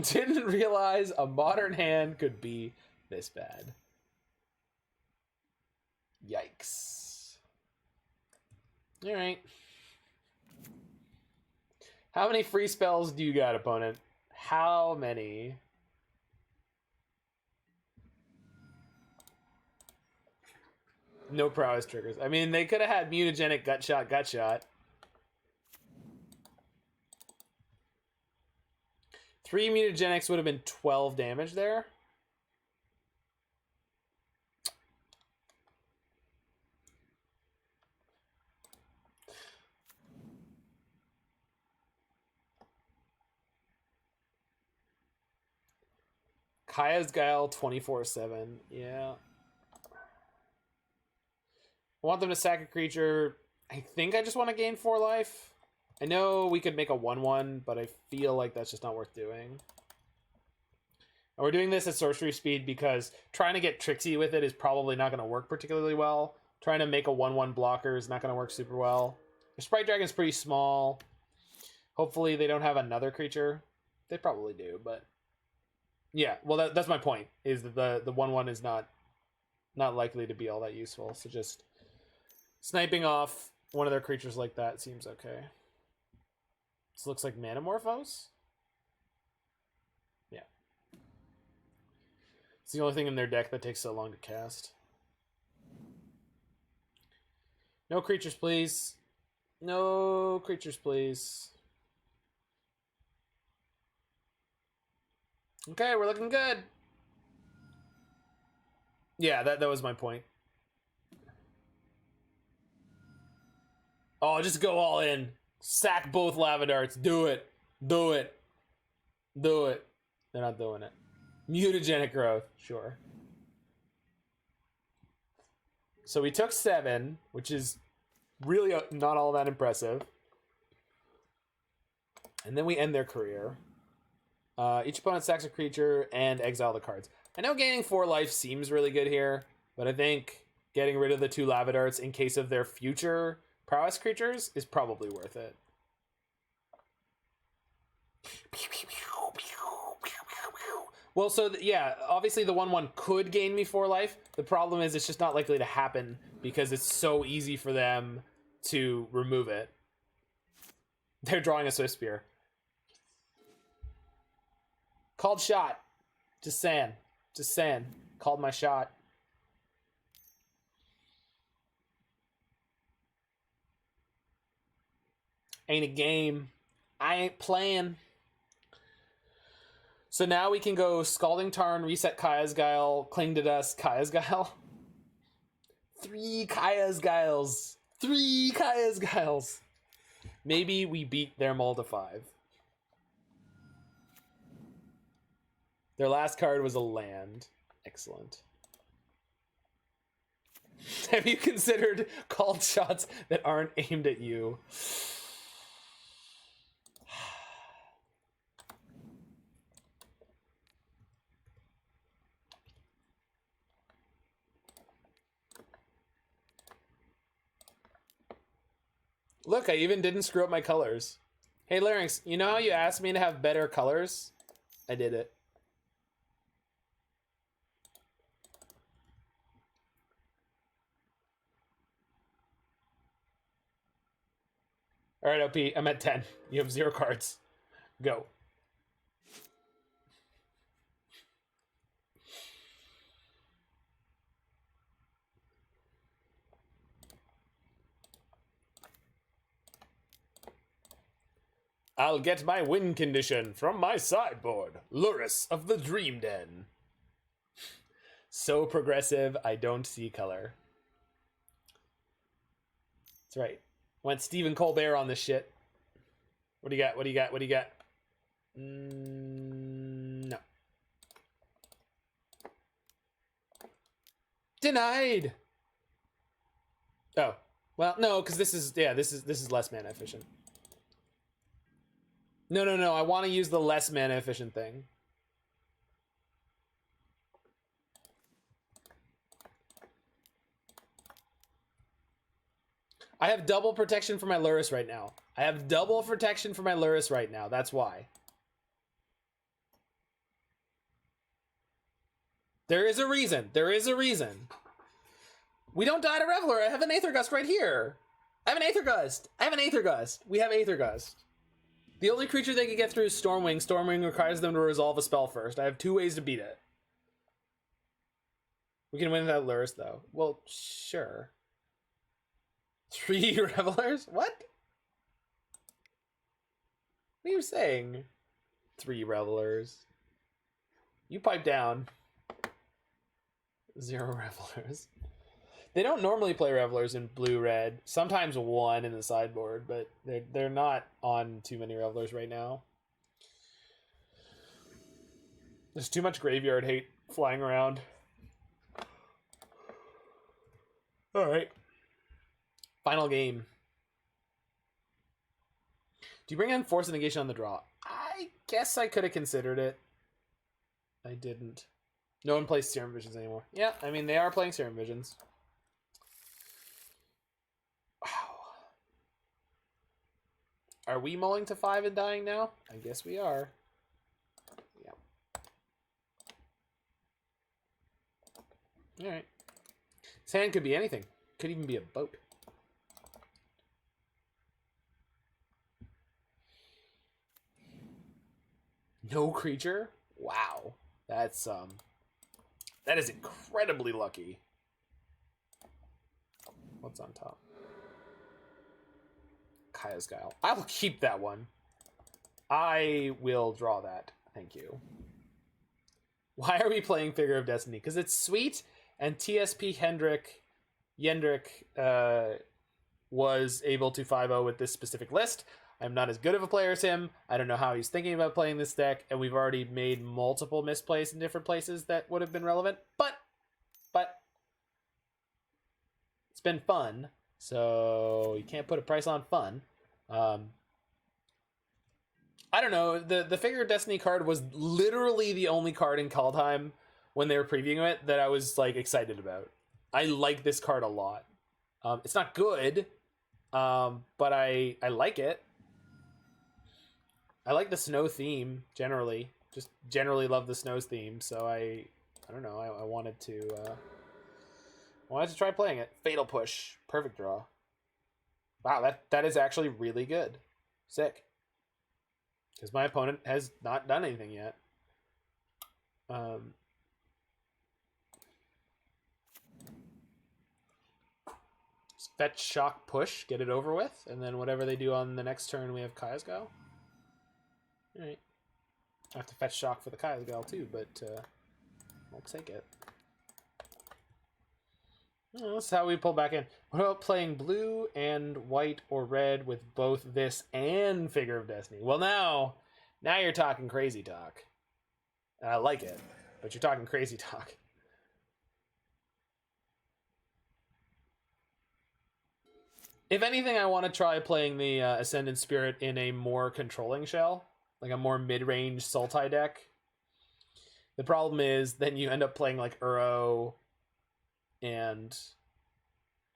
Didn't realize a Modern hand could be this bad. Yikes. All right. How many free spells do you got, opponent? How many? No prowess triggers. I mean, they could have had mutagenic gut shot, gut shot. 3 mutagenics would have been 12 damage there. Kaya's Guile 24/7. Yeah. I want them to sack a creature. I think I just want to gain 4 life. I know we could make a 1/1, but I feel like that's just not worth doing. And we're doing this at sorcery speed because trying to get tricksy with it is probably not going to work particularly well. Trying to make a 1/1 blocker is not going to work super well. The Sprite Dragon's pretty small. Hopefully they don't have another creature. They probably do, but... Yeah, well, that's my point, is that the 1/1 is not likely to be all that useful. So just sniping off one of their creatures like that seems okay. This looks like Manamorphose? Yeah. It's the only thing in their deck that takes so long to cast. No creatures, please. No creatures, please. Okay, we're looking good. Yeah, that was my point. Oh, just go all in. Sack both Lava Darts. Do it. Do it. Do it. They're not doing it. Mutagenic growth. Sure. So we took 7, which is really not all that impressive. And then we end their career. Each opponent sacks a creature and exile the cards. I know gaining 4 life seems really good here, but I think getting rid of the 2 Lava Darts in case of their future prowess creatures is probably worth it. Well, so yeah, obviously the 1/1 could gain me 4 life. The problem is it's just not likely to happen because it's so easy for them to remove it. They're drawing a Swift Spear. Called shot. Just saying. Just saying. Called my shot. Ain't a game. I ain't playing. So now we can go Scalding Tarn, reset Kaya's Guile, Cling to Dust, Kaya's Guile. 3 Kaya's Guiles. 3 Kaya's Guiles. Maybe we beat their mull to 5. Their last card was a land. Excellent. Have you considered called shots that aren't aimed at you? Look, I even didn't screw up my colors. Hey, Larynx, you know how you asked me to have better colors? I did it. All right, OP, I'm at 10. You have 0 cards. Go. I'll get my win condition from my sideboard. Lurrus of the Dream Den. So progressive, I don't see color. That's right. Went Stephen Colbert on this shit. What do you got? What do you got? What do you got? No. Denied. Oh. Well, no, because this is less mana efficient. No. I want to use the less mana efficient thing. I have double protection for my Lurrus right now. That's why. There is a reason. There is a reason. We don't die to Reveler. I have an Aether Gust right here. I have an Aether Gust. I have an Aether Gust. We have Aether Gust. The only creature they can get through is Stormwing. Stormwing requires them to resolve a spell first. I have 2 ways to beat it. We can win without Lurrus, though. Well, sure. 3 Revelers? What? What are you saying? 3 Revelers. You pipe down. 0 Revelers. They don't normally play Revelers in blue-red. Sometimes 1 in the sideboard, but they're not on too many Revelers right now. There's too much graveyard hate flying around. All right. Final game. Do you bring in Force of Negation on the draw? I guess I could have considered it. I didn't. No one plays Serum Visions anymore. Yeah, I mean, they are playing Serum Visions. Wow. Are we mulling to 5 and dying now? I guess we are. Yeah. All right. His hand could be anything. Could even be a boat. No creature? Wow. That's that is incredibly lucky. What's on top? Kaya's Guile. I will keep that one. I will draw that. Thank you. Why are we playing Figure of Destiny? Because it's sweet, and TSPJendrik was able to 5-0 with this specific list. I'm not as good of a player as him. I don't know how he's thinking about playing this deck, and we've already made multiple misplays in different places that would have been relevant. But it's been fun, so you can't put a price on fun. I don't know. The Figure of Destiny card was literally the only card in Kaldheim when they were previewing it that I was like excited about. I like this card a lot. It's not good, but I like it. I like the snow theme generally. Just generally love the snow theme. So I don't know. I wanted to try playing it. Fatal Push, perfect draw. Wow, that is actually really good. Sick. Because my opponent has not done anything yet. Fetch, shock, push, get it over with, and then whatever they do on the next turn, we have Kaya's Guile. Alright. I have to fetch shock for the Kaya's Guile too, but I'll take it. Oh, that's how we pull back in. What about playing blue and white or red with both this and Figure of Destiny? Well, now you're talking crazy talk. And I like it, but you're talking crazy talk. If anything, I want to try playing the Ascendant Spirit in a more controlling shell, like a more mid-range Sultai deck. The problem is then you end up playing like Uro, and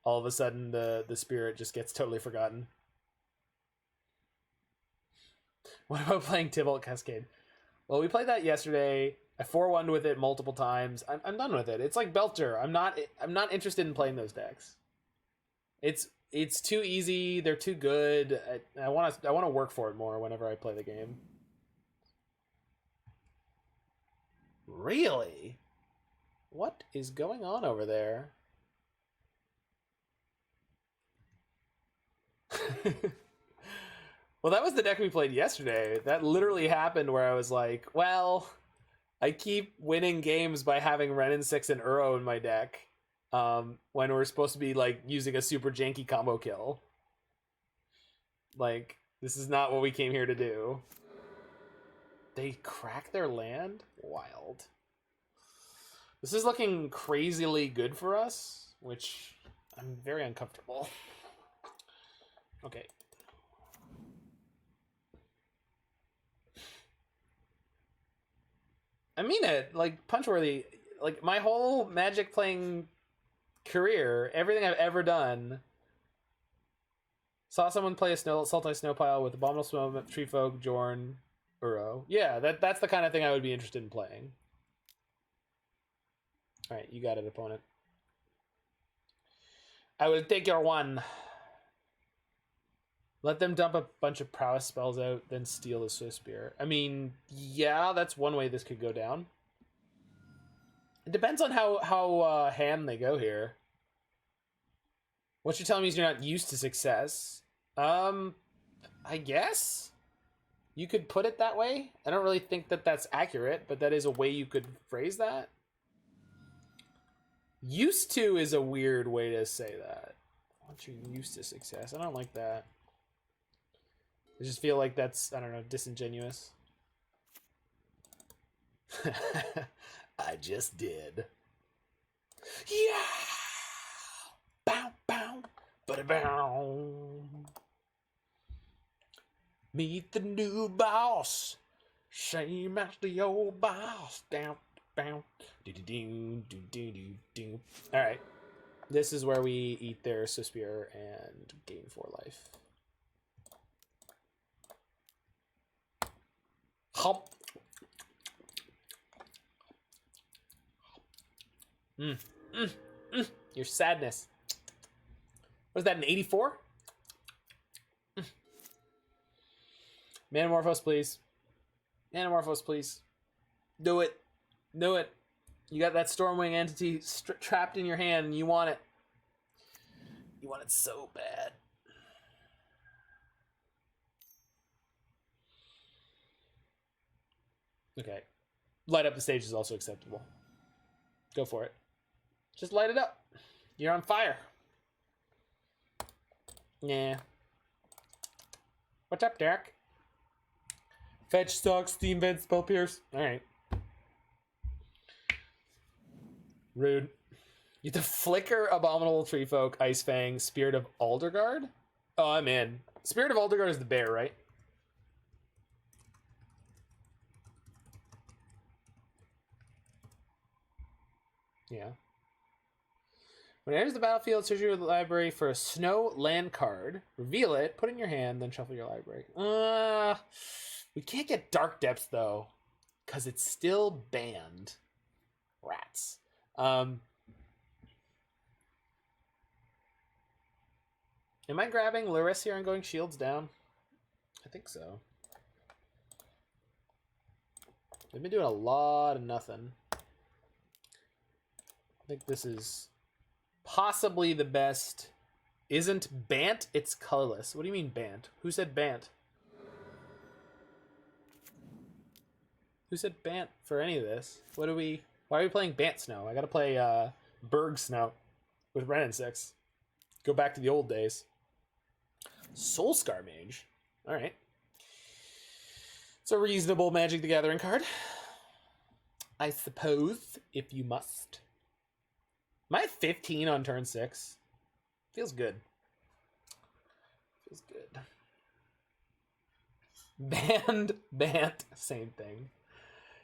all of a sudden the Spirit just gets totally forgotten. What about playing Tibalt Cascade? Well, we played that yesterday. I 4-1'd with it multiple times. I'm done with it. It's like Belcher. I'm not interested in playing those decks. It's too easy. They're too good. I want to work for it more whenever I play the game. Really? What is going on over there? Well, that was the deck we played yesterday. That literally happened where I was like, well, I keep winning games by having Renin 6 and Uro in my deck. When we're supposed to be like using a super janky combo kill. Like, this is not what we came here to do. They crack their land? Wild. This is looking crazily good for us, which I'm very uncomfortable. Okay. I mean it, like, Punchworthy, like, my whole Magic playing career, everything I've ever done, saw someone play a Sultai Snowpile with Abominable Smoke, Treefolk, Jorn, Uro. Yeah, that's the kind of thing I would be interested in playing. Alright, you got it, opponent. I will take your 1. Let them dump a bunch of prowess spells out, then steal the Swift Spear. I mean, yeah, that's one way this could go down. It depends on how ham they go here. What you're telling me is you're not used to success. I guess you could put it that way. I don't really think that that's accurate, but that is a way you could phrase that. Used to is a weird way to say that. Once you're used to success, I don't like that. I just feel like that's, I don't know, disingenuous. I just did. Yeah! Bow, bow, ba-da-bow. Meet the new boss. Same as the old boss. Down, down. Do-do-do-do-do-do-do. Alright. This is where we eat their Suspire and gain 4 life. Hop. Your sadness. What is that, an 84? Manamorphose, please. Manamorphose, please. Do it. Do it. You got that Stormwing entity trapped in your hand, and you want it. You want it so bad. Okay. Light up the stage is also acceptable. Go for it. Just light it up. You're on fire. Yeah. What's up, Derek? Fetch, stock, steam vent, spell pierce. Alright. Rude. You have to flicker Abominable Treefolk, Ice Fang, Spirit of Aldergard? Oh, I'm in. Spirit of Aldergard is the bear, right? Yeah. When it enters the battlefield, search your library for a snow land card. Reveal it, put it in your hand, then shuffle your library. We can't get Dark Depths, though, because it's still banned. Rats. Am I grabbing Lurrus here and going shields down? I think so. They've been doing a lot of nothing. I think this is possibly the best. Isn't Bant? It's colorless. What do you mean Bant? Who said Bant? Who said Bant for any of this? Why are we playing Bant Snow? I gotta play Berg Snow with Ren and 6. Go back to the old days. Soulscar Mage. Alright. It's a reasonable Magic the Gathering card. I suppose, if you must. Am I at 15 on turn 6? Feels good. Feels good. Bant, same thing.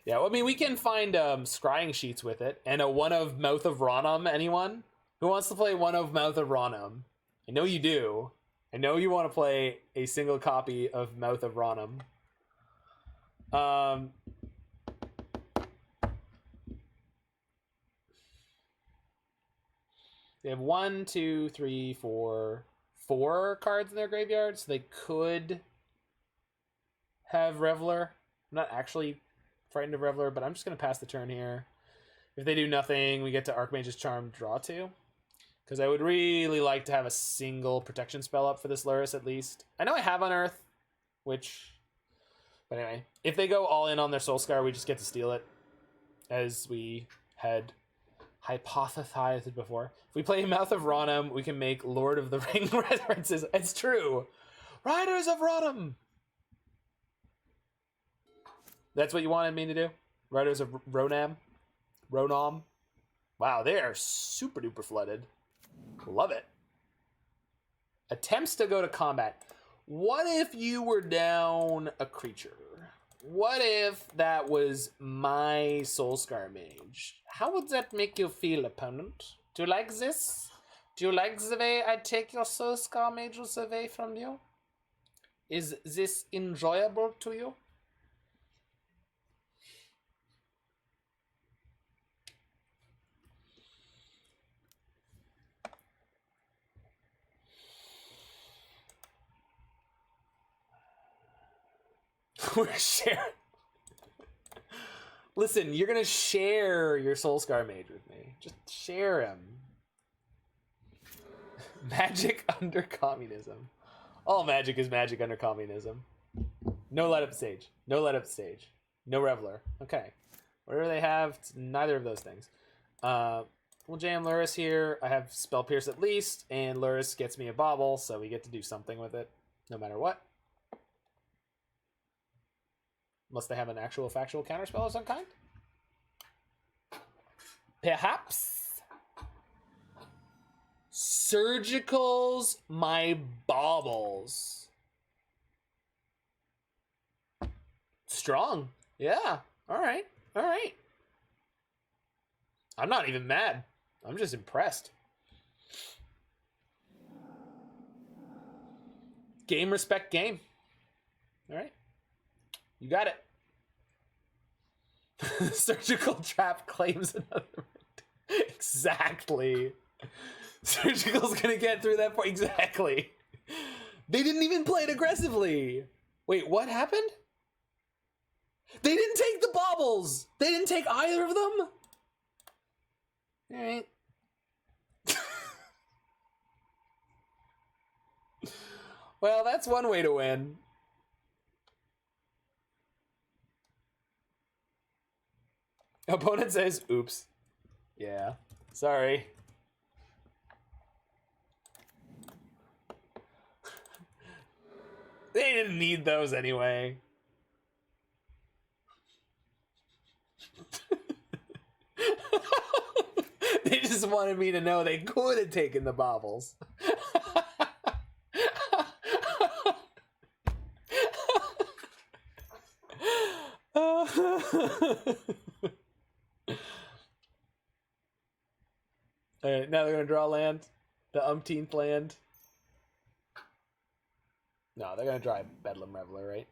Yeah, well, I mean, we can find scrying sheets with it, and a one of Mouth of Ronum. Anyone who wants to play one of Mouth of Ronum? I know you do. I know you want to play a single copy of Mouth of Ronum. They have 1, 2, 3, 4 cards in their graveyard, so they could have Reveler. I'm not actually frightened of Reveler, but I'm just going to pass the turn here. If they do nothing, we get to Archmage's Charm, draw 2. Because I would really like to have a single protection spell up for this Lurrus at least. I know I have Unearth, which... But anyway, if they go all in on their Soulscar, we just get to steal it, as we had hypothesized before. If we play Mouth of Ronum, we can make Lord of the Ring references. It's true. Riders of Ronum. That's what you wanted me to do? Riders of Ronom? Wow, they are super duper flooded. Love it. Attempts to go to combat. What if you were down a creature? What if that was my Soulscar Mage? How would that make you feel, opponent? Do you like this? Do you like the way I take your Soulscar Mages away from you? Is this enjoyable to you? We're sharing. Listen, you're gonna share your Soulscar Mage with me. Just share him. Magic under communism. All magic is magic under communism. No let up stage. No let up stage. No Reveler. Okay. Whatever they have, it's neither of those things. We'll jam Lurrus here. I have Spell Pierce at least, and Lurrus gets me a Bauble, so we get to do something with it, no matter what. Unless they have an actual factual counterspell of some kind. Perhaps. Surgicals my baubles. Strong. Yeah. Alright. Alright. I'm not even mad. I'm just impressed. Game, respect, game. Alright. You got it. Surgical trap claims another. Exactly. Surgical's gonna get through that point. Exactly. They didn't even play it aggressively. Wait, what happened? They didn't take the baubles. They didn't take either of them. All right. Well, that's one way to win. Opponent says, oops. Yeah, sorry. They didn't need those anyway. They just wanted me to know they could have taken the baubles. Alright, now they're gonna draw land. The umpteenth land. No, they're gonna draw a Bedlam Reveler, right?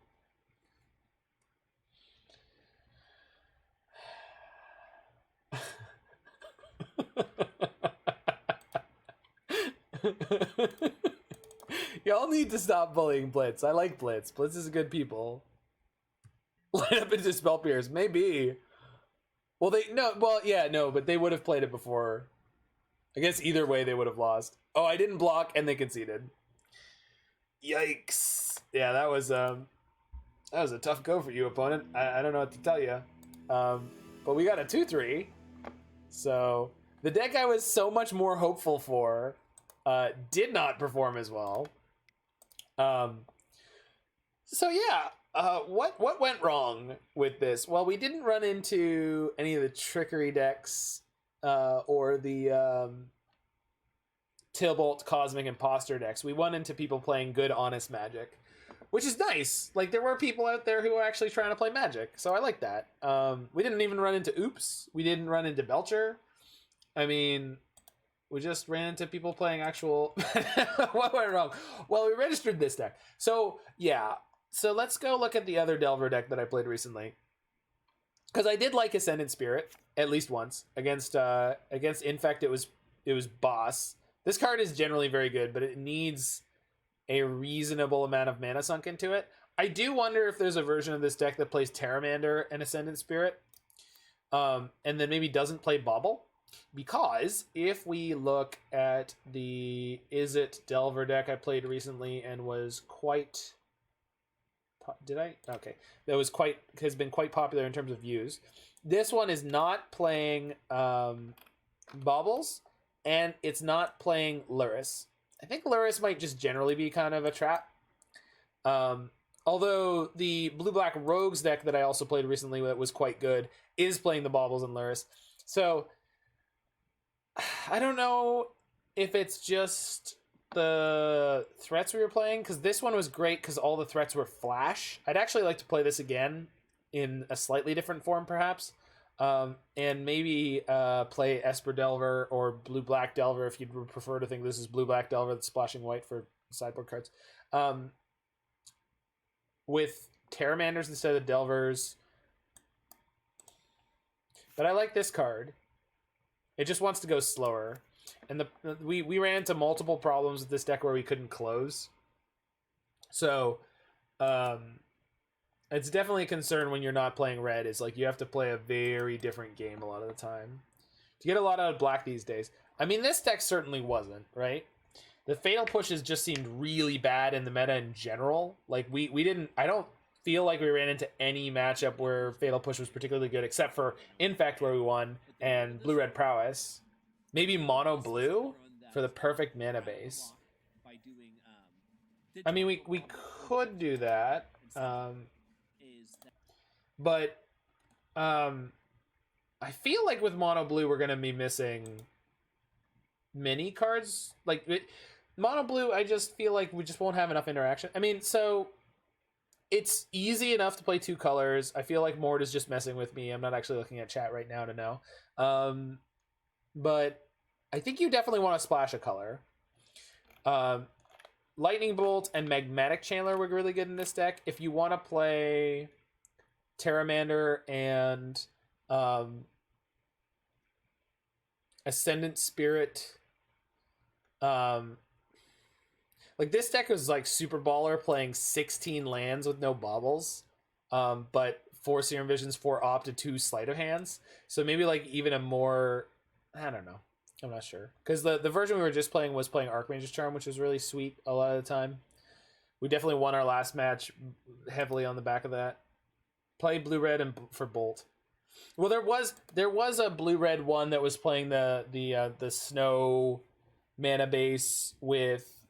Y'all need to stop bullying Blitz. I like Blitz. Blitz is good people. Line up into Dispel Pierce, maybe. Well, but they would have played it before. I guess either way they would have lost. Oh, I didn't block and they conceded. Yikes. Yeah, that was a tough go for you, opponent. I don't know what to tell you. But we got a 2-3. So the deck I was so much more hopeful for did not perform as well. So yeah, what went wrong with this? Well, we didn't run into any of the trickery decks or the Tibalt Cosmic Imposter decks. We went into people playing good, honest Magic, which is nice. Like, there were people out there who were actually trying to play Magic, so I like that. We didn't even run into Oops. We didn't run into Belcher. I mean, we just ran into people playing actual... What went wrong? Well, we registered this deck. So, yeah. So let's go look at the other Delver deck that I played recently. Because I did like Ascendant Spirit, at least once. Against Infect, it was Boss. This card is generally very good, but it needs a reasonable amount of mana sunk into it. I do wonder if there's a version of this deck that plays Pteramander and Ascendant Spirit, and then maybe doesn't play Bauble. Because if we look at the Is It Delver deck I played recently and was quite... Did I? Okay. That has been quite popular in terms of views. This one is not playing Baubles, and it's not playing Lurrus. I think Lurrus might just generally be kind of a trap. Although the Blue-Black Rogues deck that I also played recently that was quite good is playing the Baubles and Lurrus. So, I don't know if it's just the threats we were playing, because this one was great because all the threats were flash. I'd actually like to play this again in a slightly different form, perhaps. And maybe play Esper Delver or Blue-Black Delver if you'd prefer to think this is Blue-Black Delver that's splashing white for sideboard cards. With Pteramanders instead of Delvers. But I like this card. It just wants to go slower. And we ran into multiple problems with this deck where we couldn't close. So, I It's definitely a concern when you're not playing red. Is like you have to play a very different game a lot of the time. You get a lot out of black these days. I mean, this deck certainly wasn't, right? The Fatal Pushes just seemed really bad in the meta in general. Like, we didn't... I don't feel like we ran into any matchup where Fatal Push was particularly good, except for Infect, where we won, and Blue-Red Prowess. Maybe Mono-Blue for the perfect mana base. I mean, we could do that. But... I feel like with Mono Blue, we're going to be missing many cards. Like, Mono Blue, I just feel like we just won't have enough interaction. I mean, so it's easy enough to play 2 colors. I feel like Mord is just messing with me. I'm not actually looking at chat right now to know. But I think you definitely want to splash a color. Lightning Bolt and Magmatic Channeler were really good in this deck. If you want to play Terramander and... Ascendant Spirit, like this deck was like super baller, playing 16 lands with no baubles, but 4 Serum Visions, 4 Opt, and 2 Sleight of Hands. So maybe like even a more, I don't know, I'm not sure, because the version we were just playing was playing Archmage's Charm, which was really sweet a lot of the time. We definitely won our last match heavily on the back of that. Play blue red and for Bolt. Well, there was a blue-red one that was playing the snow mana base with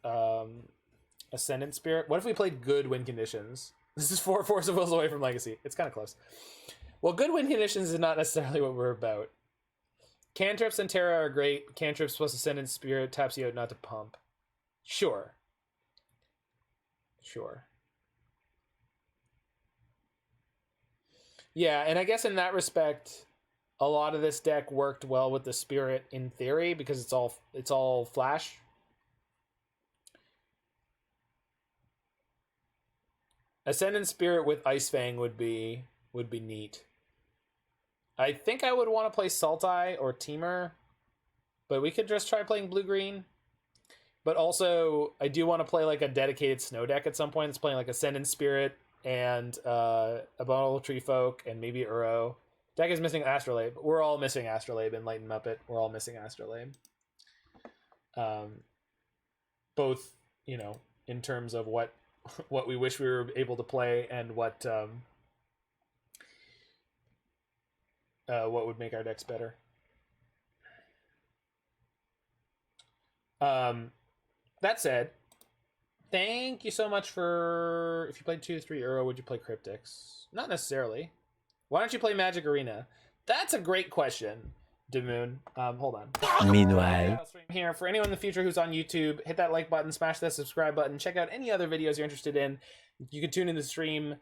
Ascendant Spirit. What if we played good win conditions? This is 4 Force of Wills away from Legacy. It's kind of close. Well, good win conditions is not necessarily what we're about. Cantrips and Terra are great. Cantrips plus Ascendant Spirit taps you out not to pump. Sure. Yeah, and I guess in that respect, a lot of this deck worked well with the Spirit in theory because it's all flash. Ascendant Spirit with Ice Fang would be neat. I think I would want to play Sultai or Temur, but we could just try playing blue-green. But also, I do want to play like a dedicated snow deck at some point. It's playing like Ascendant Spirit and Abominable Tree Folk and maybe Uro. Deck is missing Astrolabe. We're all missing Astrolabe and Light and Muppet. We're all missing Astrolabe. Both, you know, in terms of what we wish we were able to play and what would make our decks better. That said, thank you so much for... If you played 2 to 3 Euro, would you play Cryptics? Not necessarily. Why don't you play Magic Arena? That's a great question, Demoon. Hold on. Meanwhile, Here, for anyone in the future who's on YouTube, hit that like button, smash that subscribe button, check out any other videos you're interested in. You can tune in the stream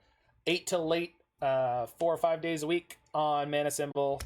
8 till late, 4 or 5 days a week on Mana Symbol.